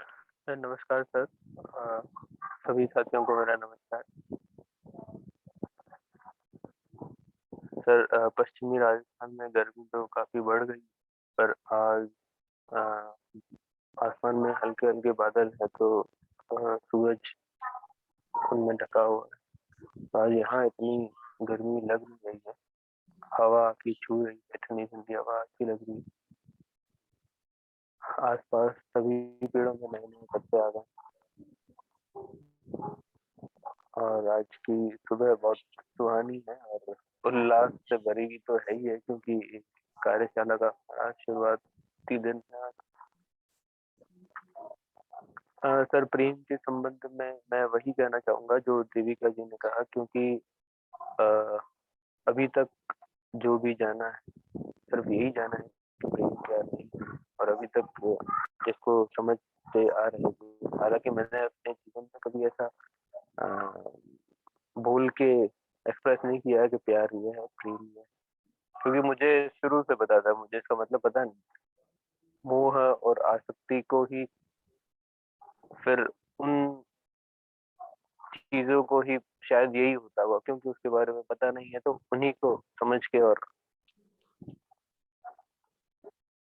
Sir नमस्कार सर। सभी साथियों को मेरा नमस्कार। सर पश्चिमी राजस्थान में गर्मी तो काफी बढ़ गई, पर आज आसमान में हल्के हल्के बादल है तो सूरज उनमें ढका हुआ है। आज यहाँ इतनी गर्मी लग नहीं रही है, हवा की छू रही है, ठंडी ठंडी हवा अच्छी लग रही है। आसपास सभी पेड़ों में नए नए पत्ते आ गए और आज की सुबह बहुत सुहानी है और उल्लास से भरी हुई तो है ही है, क्योंकि कार्यशाला का आज शुरुआती दिन है। सर प्रेम के संबंध में मैं वही कहना चाहूंगा जो देविका जी ने कहा, क्योंकि अभी तक जो भी जाना है सिर्फ यही जाना है कि प्रेम क्या नहीं, और अभी तक जिसको समझते आ रहे हैं। हालांकि मैंने अपने जीवन में कभी ऐसा बोल के एक्सप्रेस नहीं किया है कि प्यार ये है प्रेम ये है, क्योंकि मुझे शुरू से पता था, मुझे इसका मतलब पता नहीं। मोह और आसक्ति को ही फिर उन चीजों को ही शायद यही होता हुआ, क्योंकि उसके बारे में पता नहीं है, तो उन्हीं को समझ के और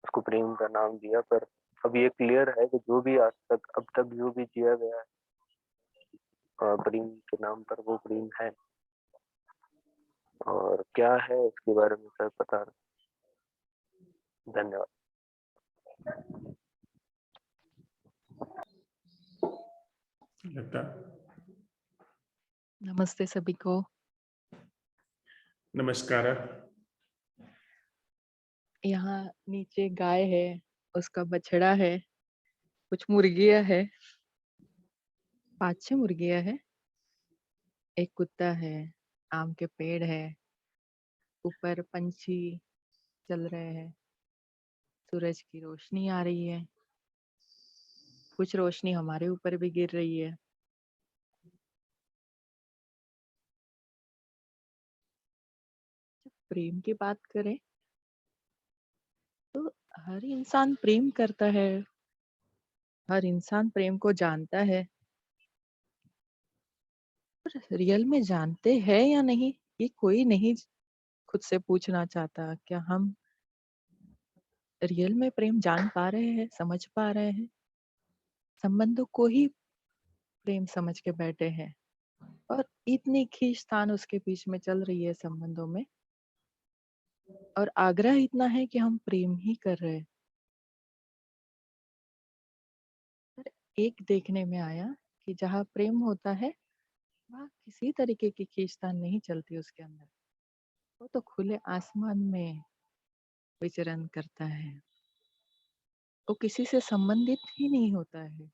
उसको प्रेम का नाम दिया। पर अब ये क्लियर है कि जो भी आज तक अब तक जो भी जिया गया है प्रेम के नाम पर, वो प्रेम है, और क्या है इसके बारे में सर पता नहीं। धन्यवाद। लता। नमस्ते सभी को। नमस्कार। यहाँ नीचे गाय है, उसका बछड़ा है, कुछ मुर्गियां है, 5-6 मुर्गियां है, एक कुत्ता है, आम के पेड़ है, ऊपर पंछी चल रहे हैं, सूरज की रोशनी आ रही है, कुछ रोशनी हमारे ऊपर भी गिर रही है। जब प्रेम की बात करें तो हर इंसान प्रेम करता है, हर इंसान प्रेम को जानता है, पर रियल में जानते हैं या नहीं ये कोई नहीं खुद से पूछना चाहता। क्या हम रियल में प्रेम जान पा रहे हैं, समझ पा रहे हैं? संबंधों को ही प्रेम समझ के बैठे हैं और इतनी खींचतान उसके बीच में चल रही है संबंधों में, और आग्रह इतना है कि हम प्रेम ही कर रहे हैं। पर एक देखने में आया कि जहाँ प्रेम होता है वहाँ किसी तरीके की खींचतान नहीं चलती उसके अंदर, वो तो खुले आसमान में विचरण करता है, वो किसी से संबंधित ही नहीं होता है।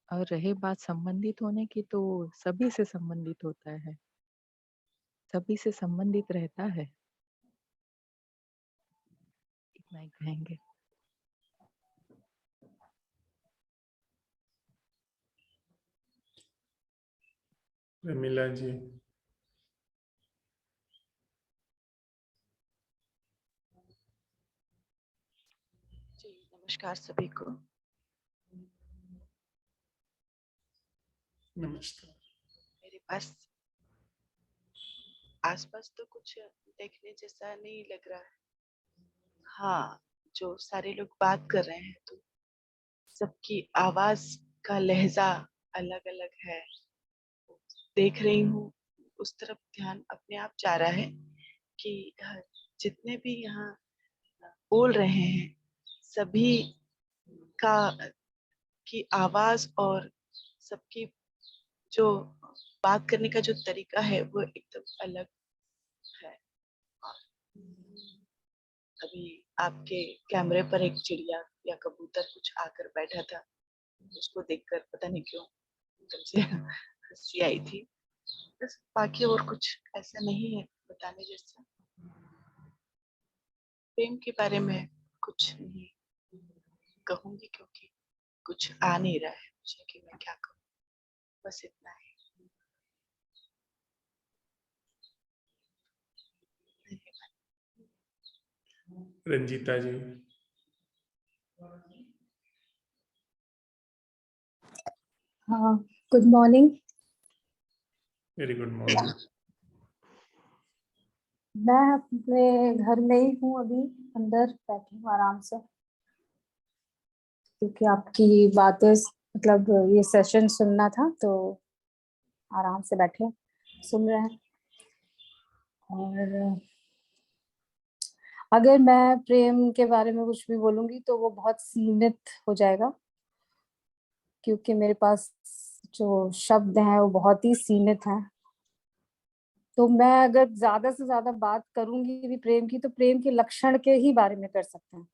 और रहे बात संबंधित होने की, तो सभी से संबंधित होता है, सभी से संबंधित रहता है। इतना ही कहेंगे। रमीला जी। जी नमस्कार सभी को। नमस्कार। मेरे पास आसपास तो कुछ देखने जैसा नहीं लग रहा है। हाँ, जो सारे लोग बात कर रहे हैं तो सबकी आवाज का लहजा अलग अलग है। देख रही हूँ उस तरफ ध्यान अपने आप जा रहा है कि जितने भी यहाँ बोल रहे हैं सभी का की आवाज और सबकी जो बात करने का जो तरीका है वो एकदम अलग है। अभी आपके कैमरे पर एक चिड़िया या कबूतर कुछ आकर बैठा था, उसको देखकर पता नहीं क्यों एकदम से हंसी आई थी। बस बाकी और कुछ ऐसा नहीं है बताने जैसा। प्रेम के बारे में कुछ नहीं कहूंगी क्योंकि कुछ आ नहीं रहा है मुझे कि मैं क्या कहूँ, बस इतना ही। रंजीता जी। हाँ, good morning. Very good morning. मैं अपने घर में ही हूँ, अभी अंदर बैठी हूँ आराम से, क्योंकि आपकी बातें मतलब ये सेशन सुनना था तो आराम से बैठे सुन रहे हैं। और अगर मैं प्रेम के बारे में कुछ भी बोलूंगी तो वो बहुत सीमित हो जाएगा, क्योंकि मेरे पास जो शब्द हैं वो बहुत ही सीमित हैं। तो मैं अगर ज्यादा से ज्यादा बात करूंगी भी प्रेम की, तो प्रेम के लक्षण के ही बारे में कर सकते हैं।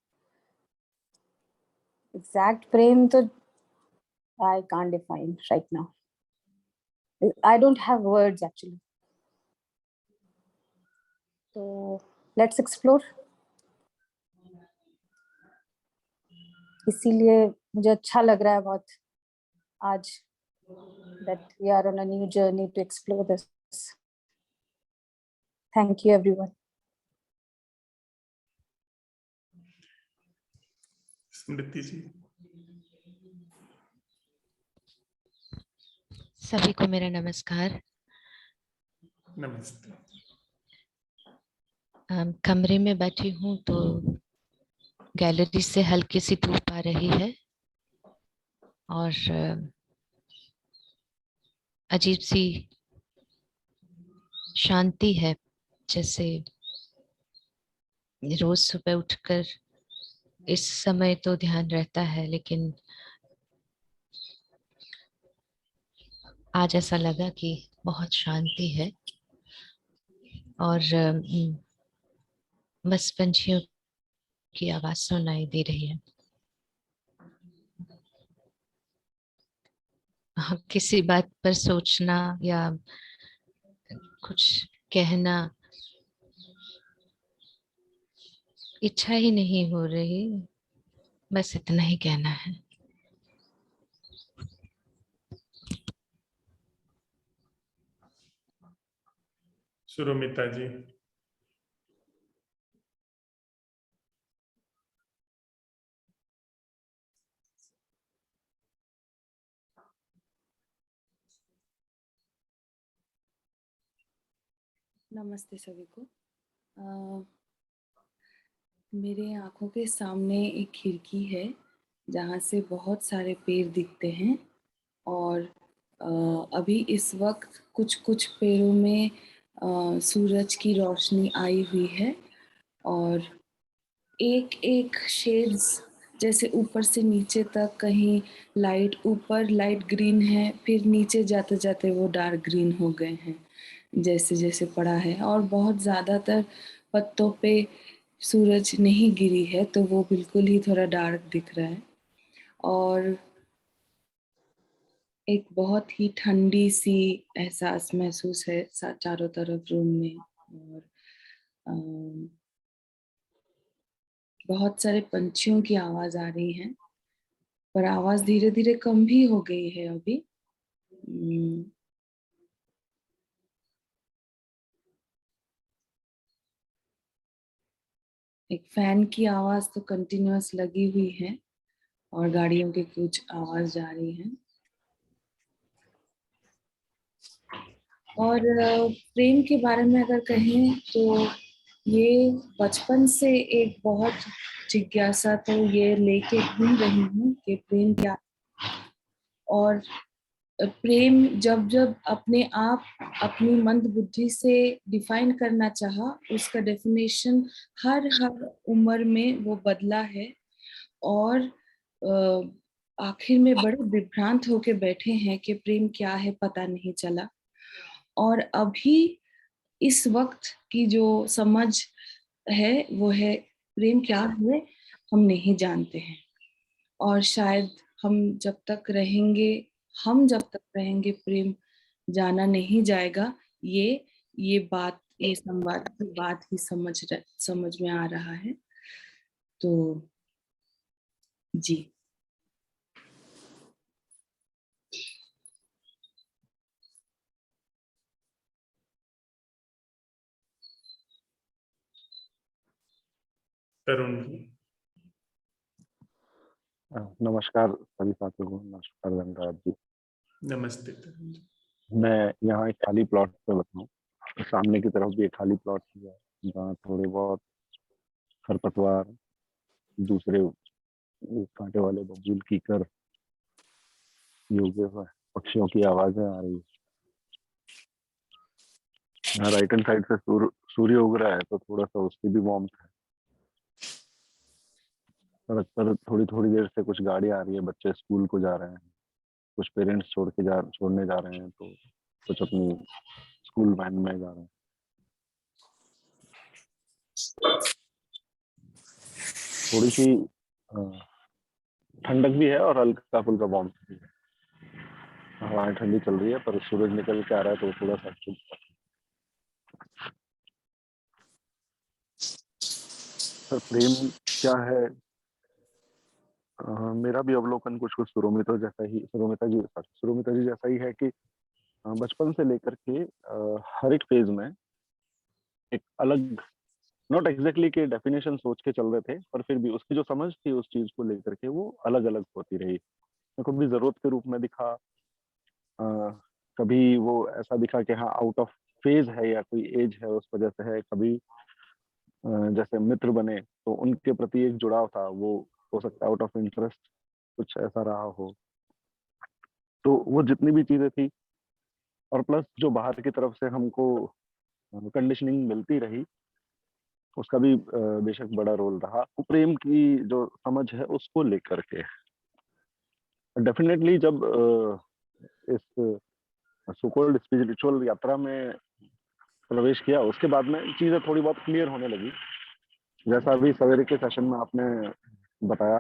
एग्जैक्ट प्रेम तो I can't define right now. I don't have words actually. So let's explore. इसीलिए मुझे अच्छा लग रहा है बहुत आज that we are on a new journey to explore this. Thank you everyone. स्मृति जी। सभी को मेरा नमस्कार। नमस्ते। कमरे में बैठी हूँ तो गैलरी से हल्की सी धूप आ रही है और अजीब सी शांति है, जैसे रोज सुबह उठकर इस समय तो ध्यान रहता है, लेकिन आज ऐसा लगा कि बहुत शांति है और बस पंछियों की आवाज सुनाई दे रही है। किसी बात पर सोचना या कुछ कहना इच्छा ही नहीं हो रही, बस इतना ही कहना है। सुरमिता जी। नमस्ते सभी को। मेरे आंखों के सामने एक खिड़की है जहाँ से बहुत सारे पेड़ दिखते हैं और अभी इस वक्त कुछ कुछ पेड़ों में सूरज की रोशनी आई हुई है और एक एक शेड्स जैसे ऊपर से नीचे तक, कहीं लाइट ऊपर लाइट ग्रीन है, फिर नीचे जाते जाते वो डार्क ग्रीन हो गए हैं जैसे जैसे पड़ा है, और बहुत ज़्यादातर पत्तों पे सूरज नहीं गिरी है तो वो बिल्कुल ही थोड़ा डार्क दिख रहा है और एक बहुत ही ठंडी सी एहसास महसूस है चारों तरफ रूम में। और बहुत सारे पंछियों की आवाज आ रही है, पर आवाज धीरे धीरे कम भी हो गई है अभी। एक फैन की आवाज तो कंटिन्यूअस लगी हुई है और गाड़ियों की कुछ आवाज जा रही है। और प्रेम के बारे में अगर कहें तो ये बचपन से एक बहुत जिज्ञासा तो ये लेके घूम रही हूँ कि प्रेम क्या, और प्रेम जब जब अपने आप अपनी मंद बुद्धि से डिफाइन करना चाहा, उसका डेफिनेशन हर उम्र में वो बदला है और आखिर में बड़े विभ्रांत होके बैठे हैं कि प्रेम क्या है पता नहीं चला। और अभी इस वक्त की जो समझ है वो है प्रेम क्या है हम नहीं जानते हैं, और शायद हम जब तक रहेंगे प्रेम जाना नहीं जाएगा, ये बात, ये संवाद की बात ही समझ में आ रहा है। तो जी तरुण जी। नमस्कार सभी साथियों को। नमस्कार धनराज जी। नमस्ते तरुण जी। मैं यहाँ एक खाली प्लॉट पे बैठा हूँ। सामने की तरफ भी एक खाली प्लॉट है जहाँ थोड़े बहुत खरपतवार, दूसरे कांटे वाले बबूल, कीकर, ये उगे हुए हैं। पक्षियों की आवाजें आ रही है। यहाँ राइट हैंड साइड से सूर्य उग रहा है तो थोड़ा सा उसकी भी वार्मथ है। सड़क पर थोड़ी थोड़ी देर से कुछ गाड़ी आ रही है, बच्चे स्कूल को जा रहे हैं, कुछ पेरेंट्स छोड़ने जा रहे हैं, तो कुछ अपनी स्कूल वैन में जा रहे हैं। थोड़ी सी ठंडक भी है और हल्का फुल्का वार्मथ भी है। हवाएं ठंडी चल रही है पर सूरज निकल के आ रहा है तो थोड़ा सा सर प्रेम क्या है? मेरा भी अवलोकन कुछ कुछ सुरोमिता जी जैसा ही है कि बचपन से लेकर के हर एक फेज में एक अलग, नॉट एग्जैक्टली के डेफिनेशन सोच के चल रहे थे, पर फिर भी उसकी जो समझ थी उस चीज को लेकर के वो अलग अलग होती रही। कभी जरूरत के रूप में दिखा, कभी वो ऐसा दिखा कि हाँ आउट ऑफ फेज है या कोई एज है उस वजह से है। कभी जैसे मित्र बने तो उनके प्रति एक जुड़ाव था, वो हो सकता है आउट ऑफ इंटरेस्ट कुछ ऐसा रहा हो। तो वो जितनी भी चीजें थी और प्लस जो बाहर की तरफ से हमको कंडीशनिंग मिलती रही, उसका भी बेशक बड़ा रोल रहा। प्रेम की जो समझ है उसको लेकर के डेफिनेटली जब इस सो कॉल्ड स्पिरिचुअल यात्रा में प्रवेश किया, उसके बाद में चीजें थोड़ी बहुत क्लियर होने लगी। जैसा अभी सवेरे के सेशन में आपने बताया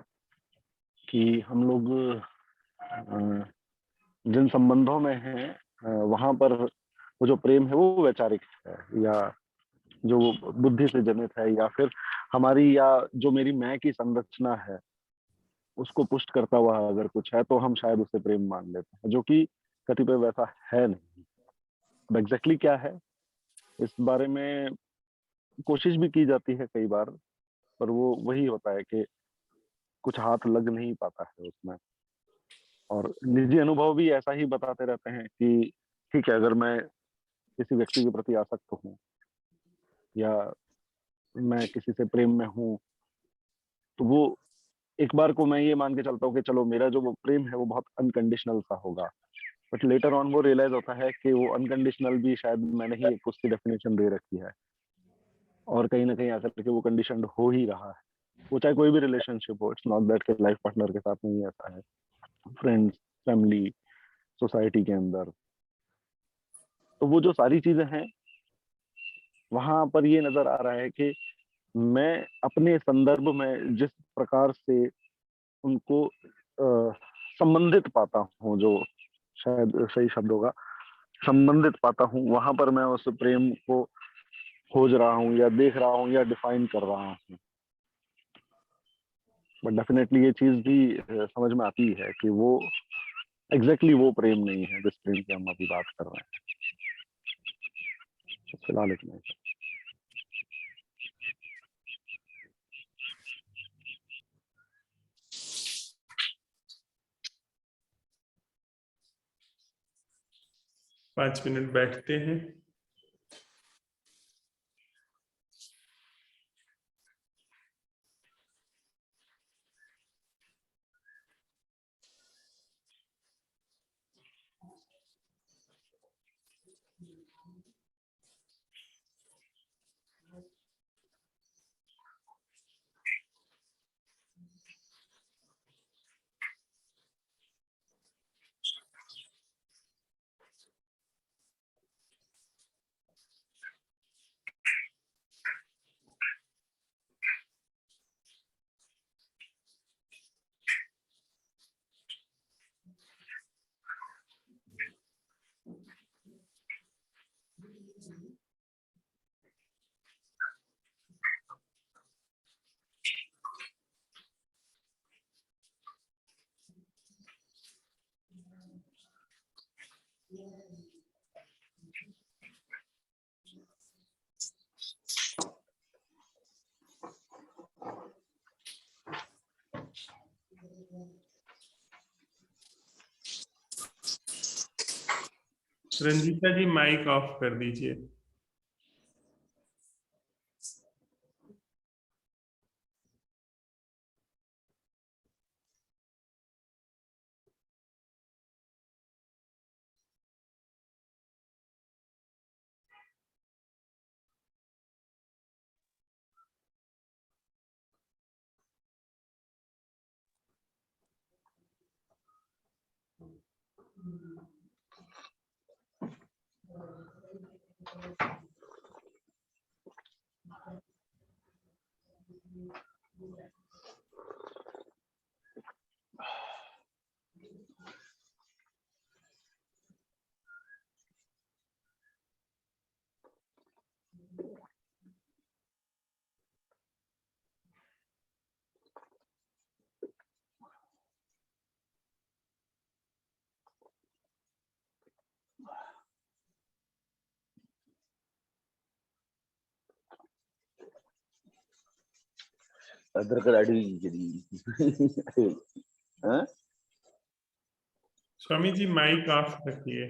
कि हम लोग जिन संबंधों में हैं वहां पर वो जो प्रेम है वो वैचारिक है या जो बुद्धि से जनित है, या फिर हमारी या जो मेरी मैं की संरचना है उसको पुष्ट करता हुआ अगर कुछ है तो हम शायद उसे प्रेम मान लेते हैं, जो कि कतिपय वैसा है नहीं। अब एग्जैक्टली क्या है इस बारे में कोशिश भी की जाती है कई बार, पर वो वही होता है कि कुछ हाथ लग नहीं पाता है उसमें। और निजी अनुभव भी ऐसा ही बताते रहते हैं कि ठीक है, अगर मैं किसी व्यक्ति के प्रति आसक्त हूँ या मैं किसी से प्रेम में हूँ, तो वो एक बार को मैं ये मान के चलता हूँ कि चलो मेरा जो वो प्रेम है वो बहुत अनकंडीशनल सा होगा, बट लेटर ऑन वो रियलाइज होता है कि वो अनकंडीशनल भी शायद मैंने ही एक उसकी डेफिनेशन दे रखी है, और कहीं ना कहीं आकर के वो कंडीशन हो ही रहा है। वो चाहे कोई भी रिलेशनशिप हो, इट्स नॉट दैट के लाइफ पार्टनर के साथ नहीं ऐसा है, फ्रेंड्स, फैमिली, सोसाइटी के अंदर। तो वो जो सारी चीजें हैं वहां पर ये नजर आ रहा है कि मैं अपने संदर्भ में जिस प्रकार से उनको संबंधित पाता हूँ, जो शायद सही शब्द होगा, संबंधित पाता हूँ, वहां पर मैं उस प्रेम को खोज रहा हूँ या देख रहा हूँ या डिफाइन कर रहा हूँ। बट डेफिनेटली ये चीज भी समझ में आती है कि वो एग्जैक्टली वो प्रेम नहीं है जिस प्रेम की हम अभी बात कर रहे हैं। फिलहाल इतना ही। 5 मिनट बैठते हैं। रंजीता जी माइक ऑफ कर दीजिए। अदरक अड़ी खिचड़ी। हाँ? स्वामी जी माइक ऑफ रखिए।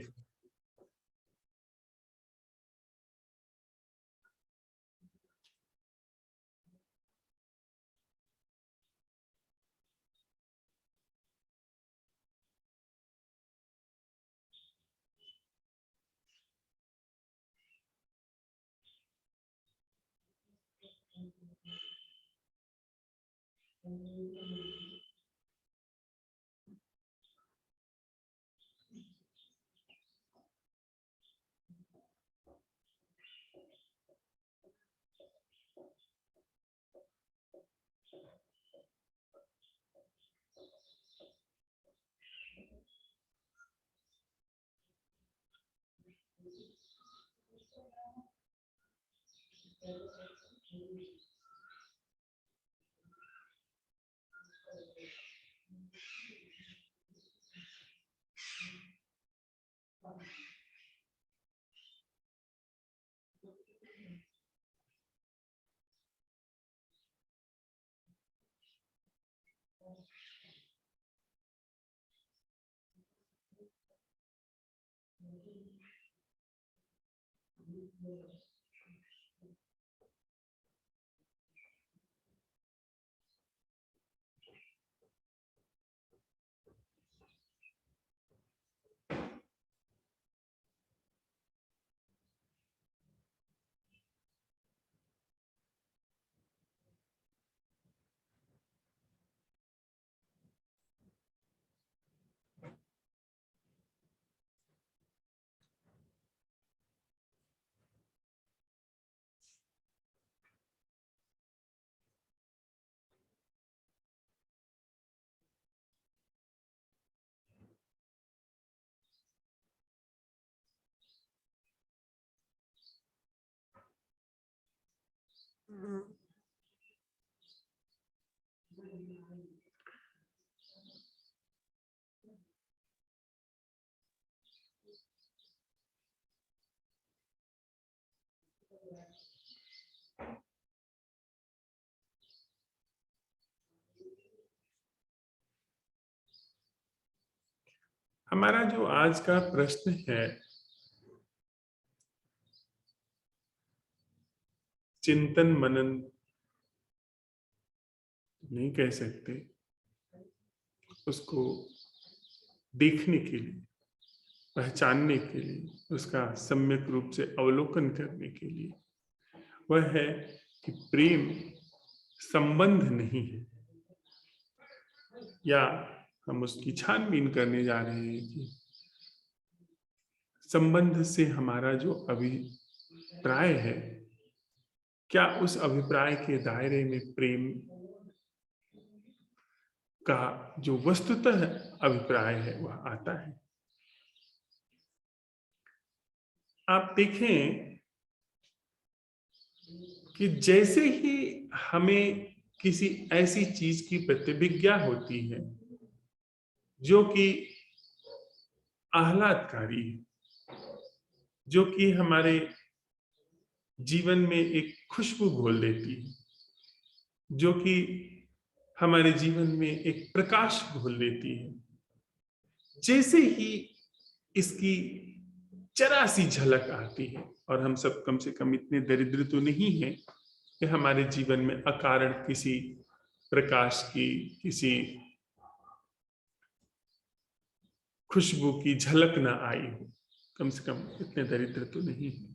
हमारा जो आज का प्रश्न है, चिंतन मनन नहीं कह सकते, उसको देखने के लिए, पहचानने के लिए, उसका सम्यक रूप से अवलोकन करने के लिए, वह है कि प्रेम संबंध नहीं है, या हम उसकी छानबीन करने जा रहे हैं कि संबंध से हमारा जो अभिप्राय है, क्या उस अभिप्राय के दायरे में प्रेम का जो वस्तुतः अभिप्राय है वह आता है। आप देखें कि जैसे ही हमें किसी ऐसी चीज की प्रतिभिज्ञा होती है जो कि आह्लादकारी है, जो कि हमारे जीवन में एक खुशबू घोल देती है, जो कि हमारे जीवन में एक प्रकाश घोल देती है। जैसे ही इसकी जरा सी झलक आती है, और हम सब कम से कम इतने दरिद्र तो नहीं है कि हमारे जीवन में अकारण किसी प्रकाश की, किसी खुशबू की झलक ना आई हो, कम से कम इतने दरिद्र तो नहीं है।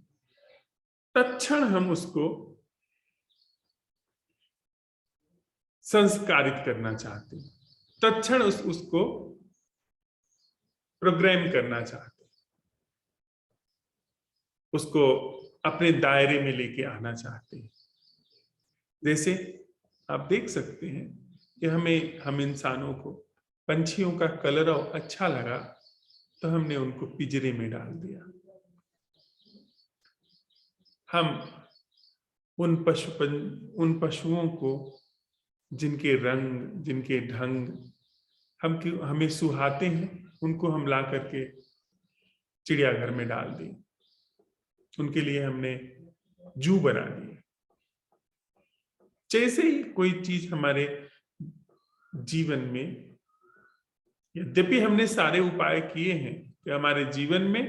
तत्क्षण हम उसको संस्कारित करना चाहते हैं, तत्क्षण उसको प्रोग्राम करना चाहते हैं, उसको अपने दायरे में लेके आना चाहते हैं। जैसे आप देख सकते हैं कि हम इंसानों को पंछियों का कलरव अच्छा लगा तो हमने उनको पिंजरे में डाल दिया। हम उन पशुओं को जिनके रंग, जिनके ढंग हमें सुहाते हैं, उनको हम ला करके चिड़ियाघर में डाल दिए, उनके लिए हमने जू बना दिए। जैसे ही कोई चीज हमारे जीवन में, यद्यपि हमने सारे उपाय किए हैं कि हमारे जीवन में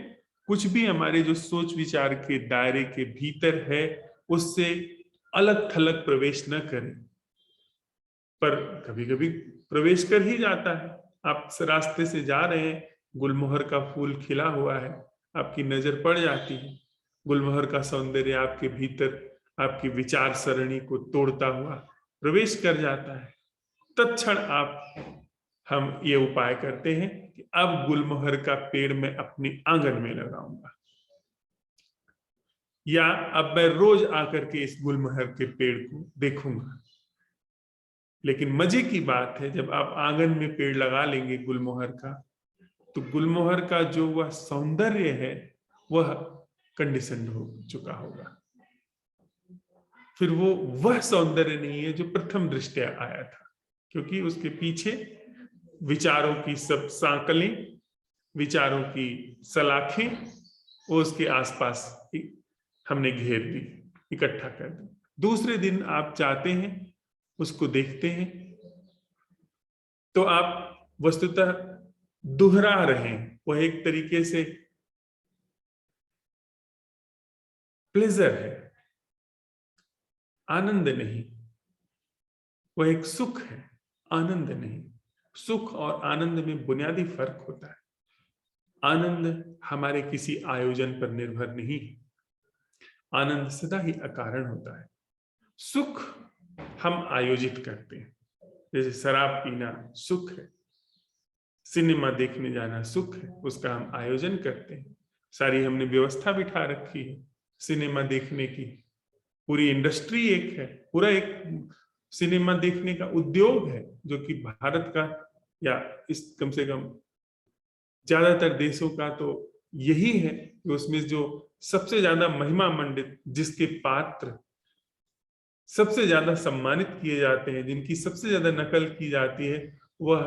कुछ भी हमारे जो सोच विचार के दायरे के भीतर है उससे अलग थलग प्रवेश न करें, पर कभी कभी प्रवेश कर ही जाता है। आप रास्ते से जा रहे हैं, गुलमोहर का फूल खिला हुआ है, आपकी नजर पड़ जाती है, गुलमोहर का सौंदर्य आपके भीतर आपकी विचार सरणी को तोड़ता हुआ प्रवेश कर जाता है। तत्क्षण हम ये उपाय करते हैं कि अब गुलमोहर का पेड़ मैं अपने आंगन में लगाऊंगा, या अब मैं रोज आकर के इस गुलमोहर के पेड़ को देखूंगा। लेकिन मजे की बात है, जब आप आंगन में पेड़ लगा लेंगे गुलमोहर का, तो गुलमोहर का जो वह सौंदर्य है वह कंडीशन हो चुका होगा। फिर वह सौंदर्य नहीं है जो प्रथम दृष्टया आया था, क्योंकि उसके पीछे विचारों की सब सांकलें, विचारों की सलाखें वो उसके आसपास हमने घेर दी, इकट्ठा कर दी। दूसरे दिन आप जाते हैं, उसको देखते हैं, तो आप वस्तुतः दोहरा रहे हैं। वह एक तरीके से प्लेजर है, आनंद नहीं। वह एक सुख है, आनंद नहीं। सुख और आनंद में बुनियादी फर्क होता है। आनंद हमारे किसी आयोजन पर निर्भर नहीं है, आनंद सदा ही अकारण होता है। सुख हम आयोजित करते हैं, जैसे शराब पीना सुख है, सिनेमा देखने जाना सुख है, उसका हम आयोजन करते हैं। सारी हमने व्यवस्था बिठा रखी है सिनेमा देखने की, पूरी इंडस्ट्री एक है, पूरा एक सिनेमा देखने का उद्योग है, जो कि भारत का या इस कम से कम ज्यादातर देशों का तो यही है कि उसमें जो सबसे ज्यादा महिमा मंडित, जिसके पात्र सबसे ज्यादा सम्मानित किए जाते हैं, जिनकी सबसे ज्यादा नकल की जाती है, वह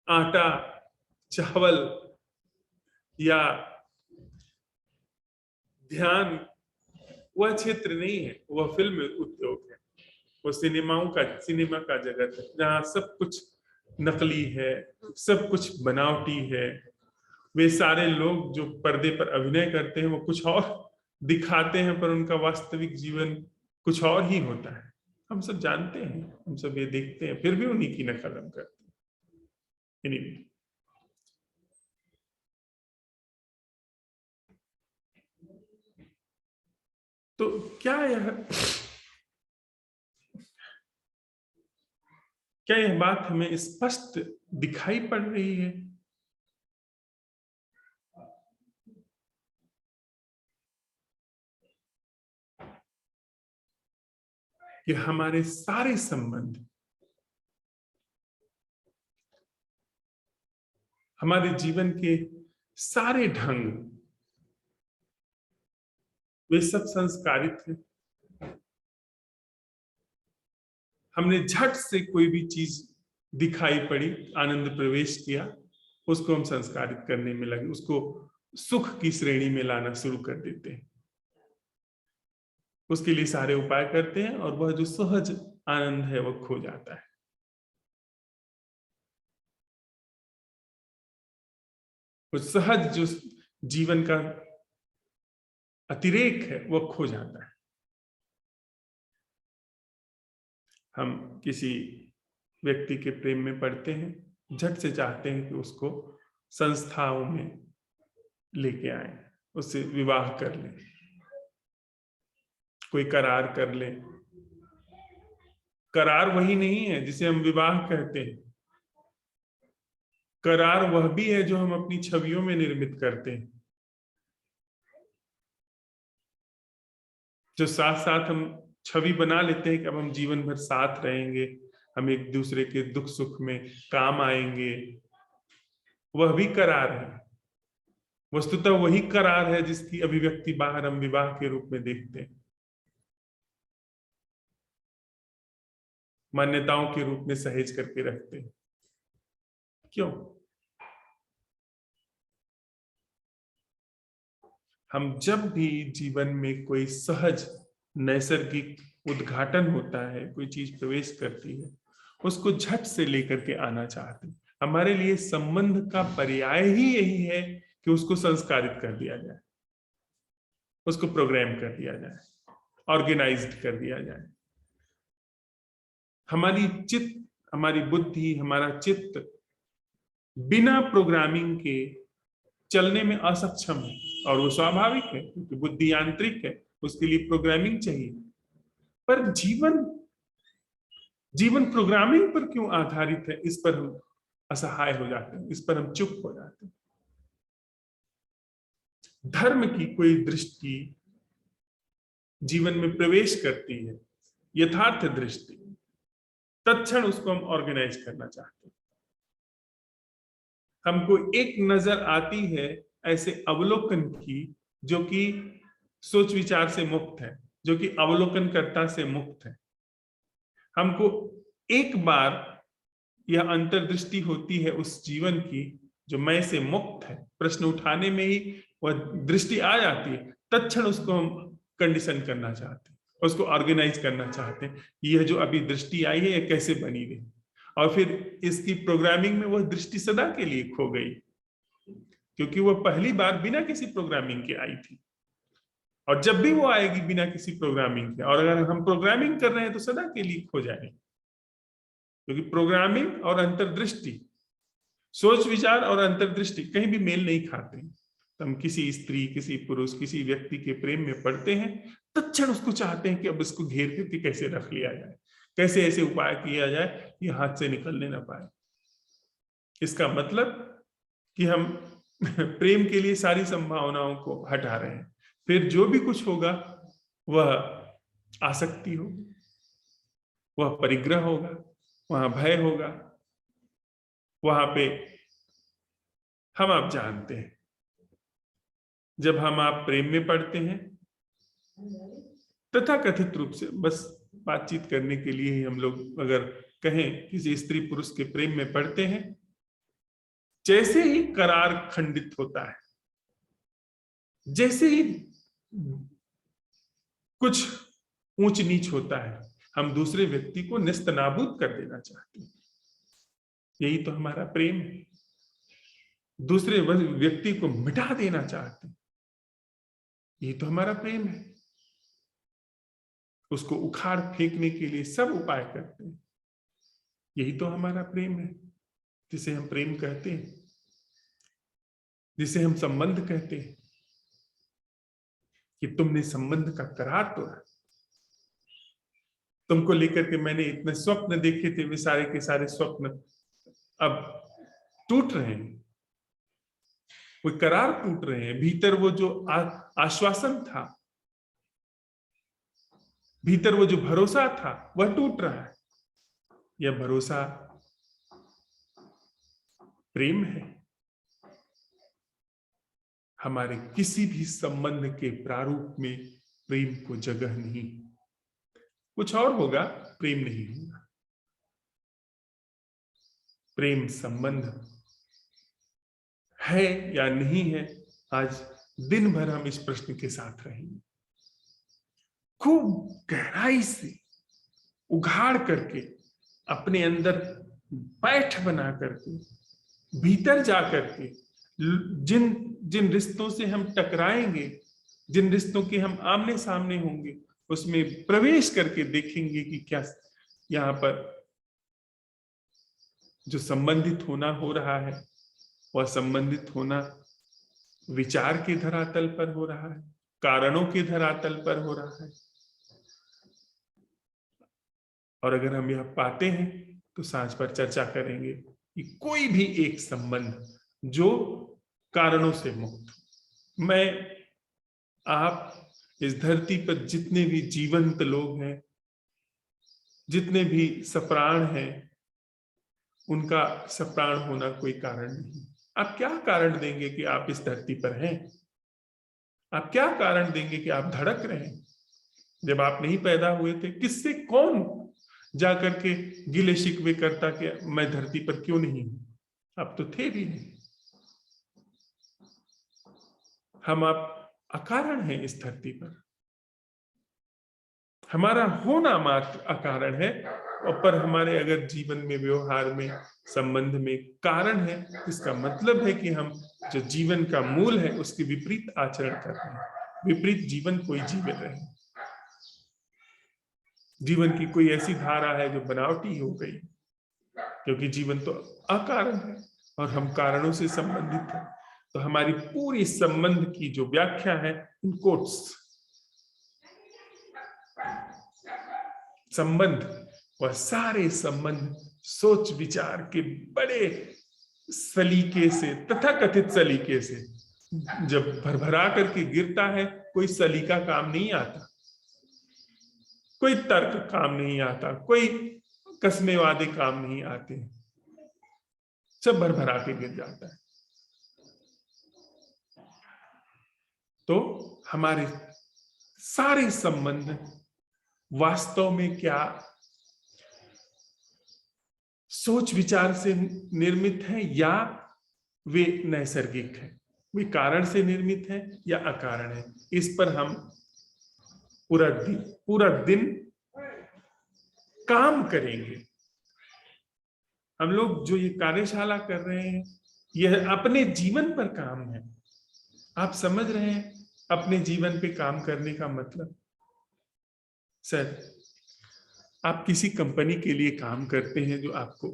आटा, चावल या ध्यान वह क्षेत्र नहीं है, वह फिल्म उद्योग है, वो सिनेमा का जगत है, जहाँ सब कुछ नकली है, सब कुछ बनावटी है। वे सारे लोग जो पर्दे पर अभिनय करते हैं वो कुछ और दिखाते हैं, पर उनका वास्तविक जीवन कुछ और ही होता है। हम सब जानते हैं, हम सब ये देखते हैं, फिर भी उन्हीं की नकल हम करते हैं। Anyway. तो क्या यह बात हमें स्पष्ट दिखाई पड़ रही है कि हमारे सारे संबंध, हमारे जीवन के सारे ढंग, वे सब संस्कारित हैं। हमने झट से कोई भी चीज दिखाई पड़ी, आनंद प्रवेश किया, उसको हम संस्कारित करने में लगे, उसको सुख की श्रेणी में लाना शुरू कर देते हैं, उसके लिए सारे उपाय करते हैं और वह जो सहज आनंद है वह खो जाता है। उस सहज जो जीवन का अतिरेक है वह खो जाता है। हम किसी व्यक्ति के प्रेम में पड़ते हैं, झट से चाहते हैं कि उसको संस्थाओं में लेके आए, उससे विवाह कर लें, कोई करार कर ले। करार वही नहीं है जिसे हम विवाह कहते हैं। करार वह भी है जो हम अपनी छवियों में निर्मित करते हैं, जो साथ साथ हम छवि बना लेते हैं कि अब हम जीवन भर साथ रहेंगे, हम एक दूसरे के दुख सुख में काम आएंगे, वह भी करार है। वस्तुतः वही करार है जिसकी अभिव्यक्ति बाहर हम विवाह के रूप में देखते हैं, मान्यताओं के रूप में सहेज करके रखते हैं। क्यों? हम जब भी जीवन में कोई सहज नैसर्गिक उद्घाटन होता है, कोई चीज प्रवेश करती है, उसको झट से लेकर के आना चाहते हैं। हमारे लिए संबंध का पर्याय ही यही है कि उसको संस्कारित कर दिया जाए, उसको प्रोग्राम कर दिया जाए, ऑर्गेनाइज्ड कर दिया जाए। हमारी बुद्धि, हमारा चित्त बिना प्रोग्रामिंग के चलने में असक्षम है, और वो स्वाभाविक है क्योंकि बुद्धि यांत्रिक है, उसके लिए प्रोग्रामिंग चाहिए। पर जीवन प्रोग्रामिंग पर क्यों आधारित है, इस पर हम असहाय हो जाते हैं, इस पर हम चुप हो जाते हैं। धर्म की कोई दृष्टि जीवन में प्रवेश करती है, यथार्थ दृष्टि, तत्क्षण उसको हम ऑर्गेनाइज करना चाहते हैं। हमको एक नजर आती है ऐसे अवलोकन की जो कि सोच विचार से मुक्त है, जो कि अवलोकनकर्ता से मुक्त है। हमको एक बार यह अंतर्दृष्टि होती है उस जीवन की जो मैं से मुक्त है, प्रश्न उठाने में ही वह दृष्टि आ जाती है, तत्क्षण उसको हम कंडीशन करना चाहते हैं, उसको ऑर्गेनाइज करना चाहते हैं। यह जो अभी दृष्टि आई है यह कैसे बनी रही, और फिर इसकी प्रोग्रामिंग में वह दृष्टि सदा के लिए खो गई, क्योंकि वह पहली बार बिना किसी प्रोग्रामिंग के आई थी। और जब भी वो आएगी बिना किसी प्रोग्रामिंग के, और अगर हम प्रोग्रामिंग कर रहे हैं तो सदा के लिए खो जाएगी, क्योंकि प्रोग्रामिंग और अंतर्दृष्टि, सोच विचार और अंतर्दृष्टि कहीं भी मेल नहीं खाते। तो हम किसी स्त्री, किसी पुरुष, किसी व्यक्ति के प्रेम में पड़ते हैं, तत्क्षण उसको चाहते हैं कि अब इसको घेर करके कैसे रख लिया जाए, कैसे ऐसे उपाय किया जाए कि हाथ से निकलने ना पाए। इसका मतलब कि हम प्रेम के लिए सारी संभावनाओं को हटा रहे हैं। फिर जो भी कुछ होगा वह आसक्ति होगी, वह परिग्रह होगा, वहां भय होगा, वहां पे हम आप जानते हैं जब हम आप प्रेम में पड़ते हैं, तथाकथित रूप से बस बातचीत करने के लिए ही हम लोग अगर कहें किसी स्त्री पुरुष के प्रेम में पड़ते हैं, जैसे ही करार खंडित होता है, जैसे ही कुछ ऊंच नीच होता है, हम दूसरे व्यक्ति को नेस्तनाबूद कर देना चाहते हैं। यही तो हमारा प्रेम है, दूसरे व्यक्ति को मिटा देना चाहते हैं। यही तो हमारा प्रेम है। उसको उखाड़ फेंकने के लिए सब उपाय करते हैं। यही तो हमारा प्रेम है, जिसे हम प्रेम कहते हैं, जिसे हम संबंध कहते हैं। कि तुमने संबंध का करार तोड़ा, तुमको लेकर के मैंने इतने स्वप्न देखे थे, वे सारे के सारे स्वप्न अब टूट रहे हैं, वो करार टूट रहे हैं। भीतर वो जो आश्वासन था, भीतर वो जो भरोसा था, वह टूट रहा है। यह भरोसा प्रेम है। हमारे किसी भी संबंध के प्रारूप में प्रेम को जगह नहीं। कुछ और होगा, प्रेम नहीं होगा। प्रेम संबंध है या नहीं है, आज दिन भर हम इस प्रश्न के साथ रहेंगे। खूब गहराई से उघाड़ करके, अपने अंदर बैठ बना करके, भीतर जा करके, जिन जिन रिश्तों से हम टकराएंगे, जिन रिश्तों के हम आमने सामने होंगे, उसमें प्रवेश करके देखेंगे कि क्या यहाँ पर जो संबंधित होना हो रहा है, वह संबंधित होना विचार के धरातल पर हो रहा है, कारणों के धरातल पर हो रहा है। और अगर हम यह पाते हैं तो सांझ पर चर्चा करेंगे कि कोई भी एक संबंध जो कारणों से मुक्त, मैं आप इस धरती पर जितने भी जीवंत लोग हैं, जितने भी सप्राण हैं, उनका सप्राण होना कोई कारण नहीं। आप क्या कारण देंगे कि आप इस धरती पर हैं? आप क्या कारण देंगे कि आप धड़क रहे हैं? जब आप नहीं पैदा हुए थे, किससे कौन जाकर के गिले शिकवे करता कि मैं धरती पर क्यों नहीं हूं? आप तो थे भी नहीं। हम आप अकारण हैं इस धरती पर, हमारा होना मात्र अकारण है। और पर हमारे अगर जीवन में, व्यवहार में, संबंध में कारण है, इसका मतलब है कि हम जो जीवन का मूल है उसके विपरीत आचरण कर रहे हैं, विपरीत जीवन कोई जी रहे हैं। जीवन की कोई ऐसी धारा है जो बनावटी हो गई, क्योंकि जीवन तो अकारण है और हम कारणों से संबंधित हैं। तो हमारी पूरी संबंध की जो व्याख्या है, इन कोट्स, संबंध, वह सारे संबंध सोच विचार के बड़े सलीके से, तथाकथित सलीके से, जब भरभरा करके गिरता है, कोई सलीका काम नहीं आता, कोई तर्क काम नहीं आता, कोई कसमे वादे काम नहीं आते, सब भरभरा के गिर जाता है। तो हमारे सारे संबंध वास्तव में क्या सोच विचार से निर्मित है या वे नैसर्गिक है, वे कारण से निर्मित है या अकारण है? इस पर हम पूरा दिन काम करेंगे। हम लोग जो ये कार्यशाला कर रहे हैं, यह अपने जीवन पर काम है। आप समझ रहे हैं अपने जीवन पे काम करने का मतलब? सर, आप किसी कंपनी के लिए काम करते हैं जो आपको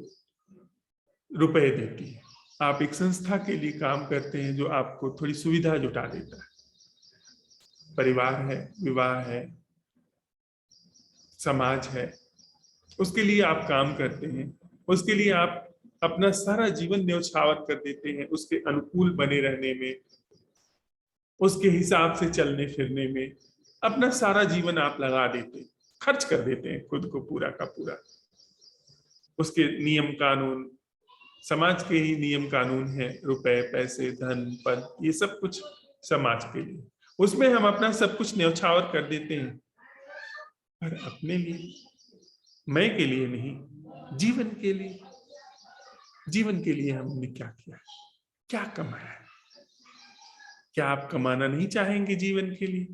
रुपए देती है, आप एक संस्था के लिए काम करते हैं जो आपको थोड़ी सुविधा जुटा देता है, परिवार है, विवाह है, समाज है, उसके लिए आप काम करते हैं, उसके लिए आप अपना सारा जीवन न्यौछावर कर देते हैं, उसके अनुकूल बने रहने में, उसके हिसाब से चलने फिरने में अपना सारा जीवन आप लगा देते, खर्च कर देते हैं खुद को पूरा का पूरा। उसके नियम कानून, समाज के ही नियम कानून है, रुपए, पैसे, धन, पद, ये सब कुछ समाज के लिए, उसमें हम अपना सब कुछ न्यौछावर कर देते हैं। पर अपने लिए, मैं के लिए नहीं, जीवन के लिए, जीवन के लिए हमने क्या किया, क्या कमाया? क्या आप कमाना नहीं चाहेंगे जीवन के लिए?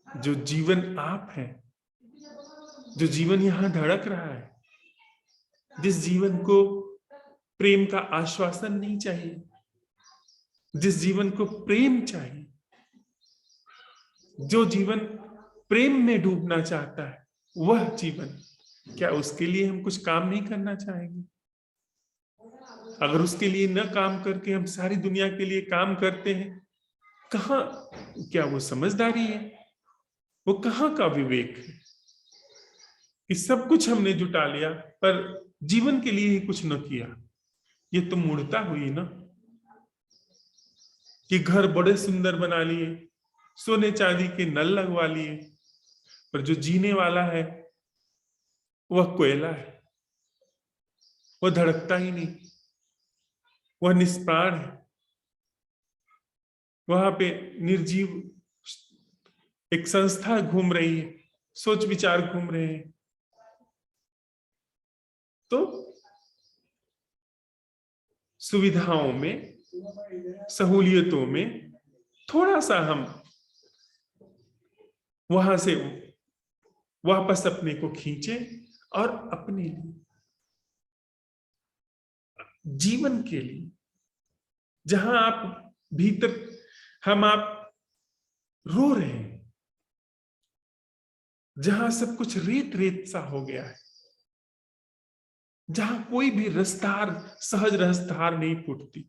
जो जीवन आप हैं, जो जीवन यहां धड़क रहा है, जिस जीवन को प्रेम का आश्वासन नहीं चाहिए, जिस जीवन को प्रेम चाहिए, जो जीवन प्रेम में डूबना चाहता है, वह जीवन, क्या उसके लिए हम कुछ काम नहीं करना चाहेंगे? अगर उसके लिए न काम करके हम सारी दुनिया के लिए काम करते हैं, कहाँ, क्या वो समझदारी है? वो कहाँ का विवेक है कि सब कुछ हमने जुटा लिया पर जीवन के लिए ही कुछ न किया? ये तो मूढ़ता हुई ना, कि घर बड़े सुंदर बना लिए, सोने चांदी के नल लगवा लिए, पर जो जीने वाला है वह कोयला है, वह धड़कता ही नहीं, वह निष्प्राण है, वहां पे निर्जीव एक संस्था घूम रही है, सोच विचार घूम रहे हैं। तो सुविधाओं में सहूलियतों में थोड़ा सा हम वहां से वापस अपने को खींचे और अपने लिए, जीवन के लिए, जहां आप भीतर आप रो रहे हैं, जहां सब कुछ रेत रेत सा हो गया है, जहां कोई भी रसधार, सहज रसधार नहीं फूटती।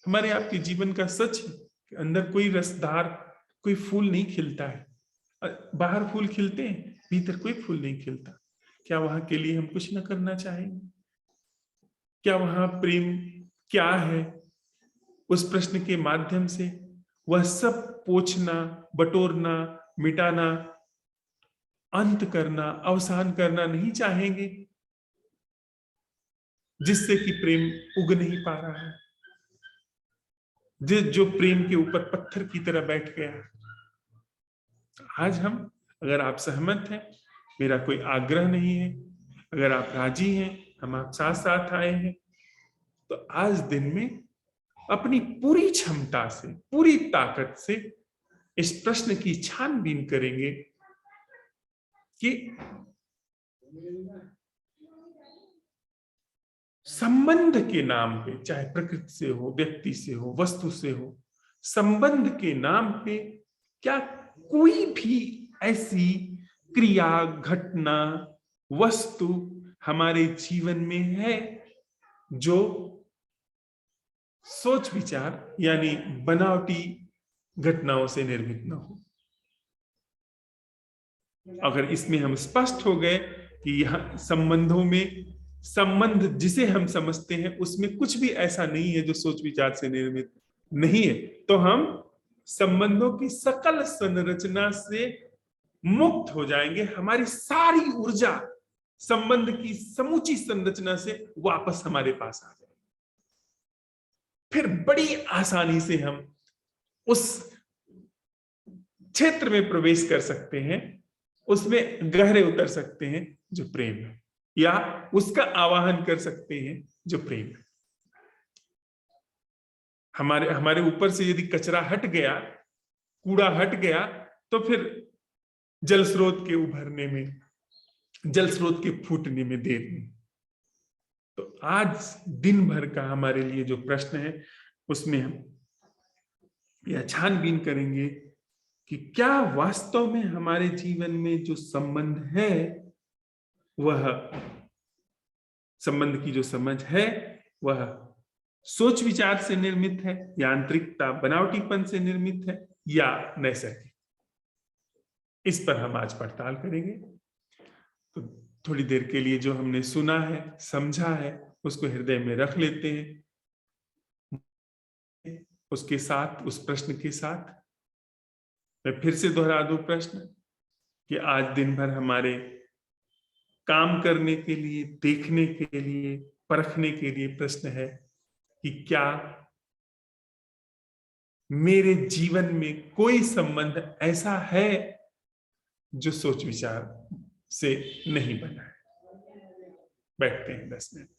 हमारे आपके जीवन का सच है कि अंदर कोई रसधार, कोई फूल नहीं खिलता है। बाहर फूल खिलते हैं, भीतर कोई फूल नहीं खिलता। क्या वहां के लिए हम कुछ न करना चाहेंगे? क्या वहां प्रेम क्या है? उस प्रश्न के माध्यम से वह सब पोंछना, बटोरना, मिटाना, अंत करना, अवसान करना नहीं चाहेंगे, जिससे कि प्रेम उग नहीं पा रहा है, जो प्रेम के ऊपर पत्थर की तरह बैठ गया। आज हम, अगर आप सहमत हैं, मेरा कोई आग्रह नहीं है, अगर आप राजी हैं, हम आप साथ साथ आए हैं, तो आज दिन में अपनी पूरी क्षमता से, पूरी ताकत से इस प्रश्न की छानबीन करेंगे कि संबंध के नाम पे, चाहे प्रकृति से हो, व्यक्ति से हो, वस्तु से हो, संबंध के नाम पे क्या कोई भी ऐसी क्रिया, घटना, वस्तु हमारे जीवन में है जो सोच विचार यानी बनावटी घटनाओं से निर्मित न हो? अगर इसमें हम स्पष्ट हो गए कि यह संबंधों में, संबंध जिसे हम समझते हैं उसमें कुछ भी ऐसा नहीं है जो सोच विचार से निर्मित नहीं है, तो हम संबंधों की सकल संरचना से मुक्त हो जाएंगे। हमारी सारी ऊर्जा संबंध की समूची संरचना से वापस हमारे पास आ जाएगी। फिर बड़ी आसानी से हम उस क्षेत्र में प्रवेश कर सकते हैं, उसमें गहरे उतर सकते हैं जो प्रेम है, या उसका आवाहन कर सकते हैं जो प्रेम है। हमारे ऊपर से यदि कचरा हट गया, कूड़ा हट गया, तो फिर जल स्रोत के उभरने में, जल स्रोत के फूटने में देर नहीं। तो आज दिन भर का हमारे लिए जो प्रश्न है, उसमें हम यह छानबीन करेंगे कि क्या वास्तव में हमारे जीवन में जो संबंध है, वह संबंध की जो समझ है वह सोच विचार से निर्मित है, यांत्रिकता, बनावटीपन से निर्मित है, या नैसर्गिक। इस पर हम आज पड़ताल करेंगे। तो थोड़ी देर के लिए जो हमने सुना है, समझा है, उसको हृदय में रख लेते हैं। उसके साथ, उस प्रश्न के साथ मैं फिर से दोहरा दूं प्रश्न कि आज दिन भर हमारे काम करने के लिए, देखने के लिए, परखने के लिए प्रश्न है कि क्या मेरे जीवन में कोई संबंध ऐसा है जो सोच विचार से नहीं बना है। बैठते हैं 10 मिनट।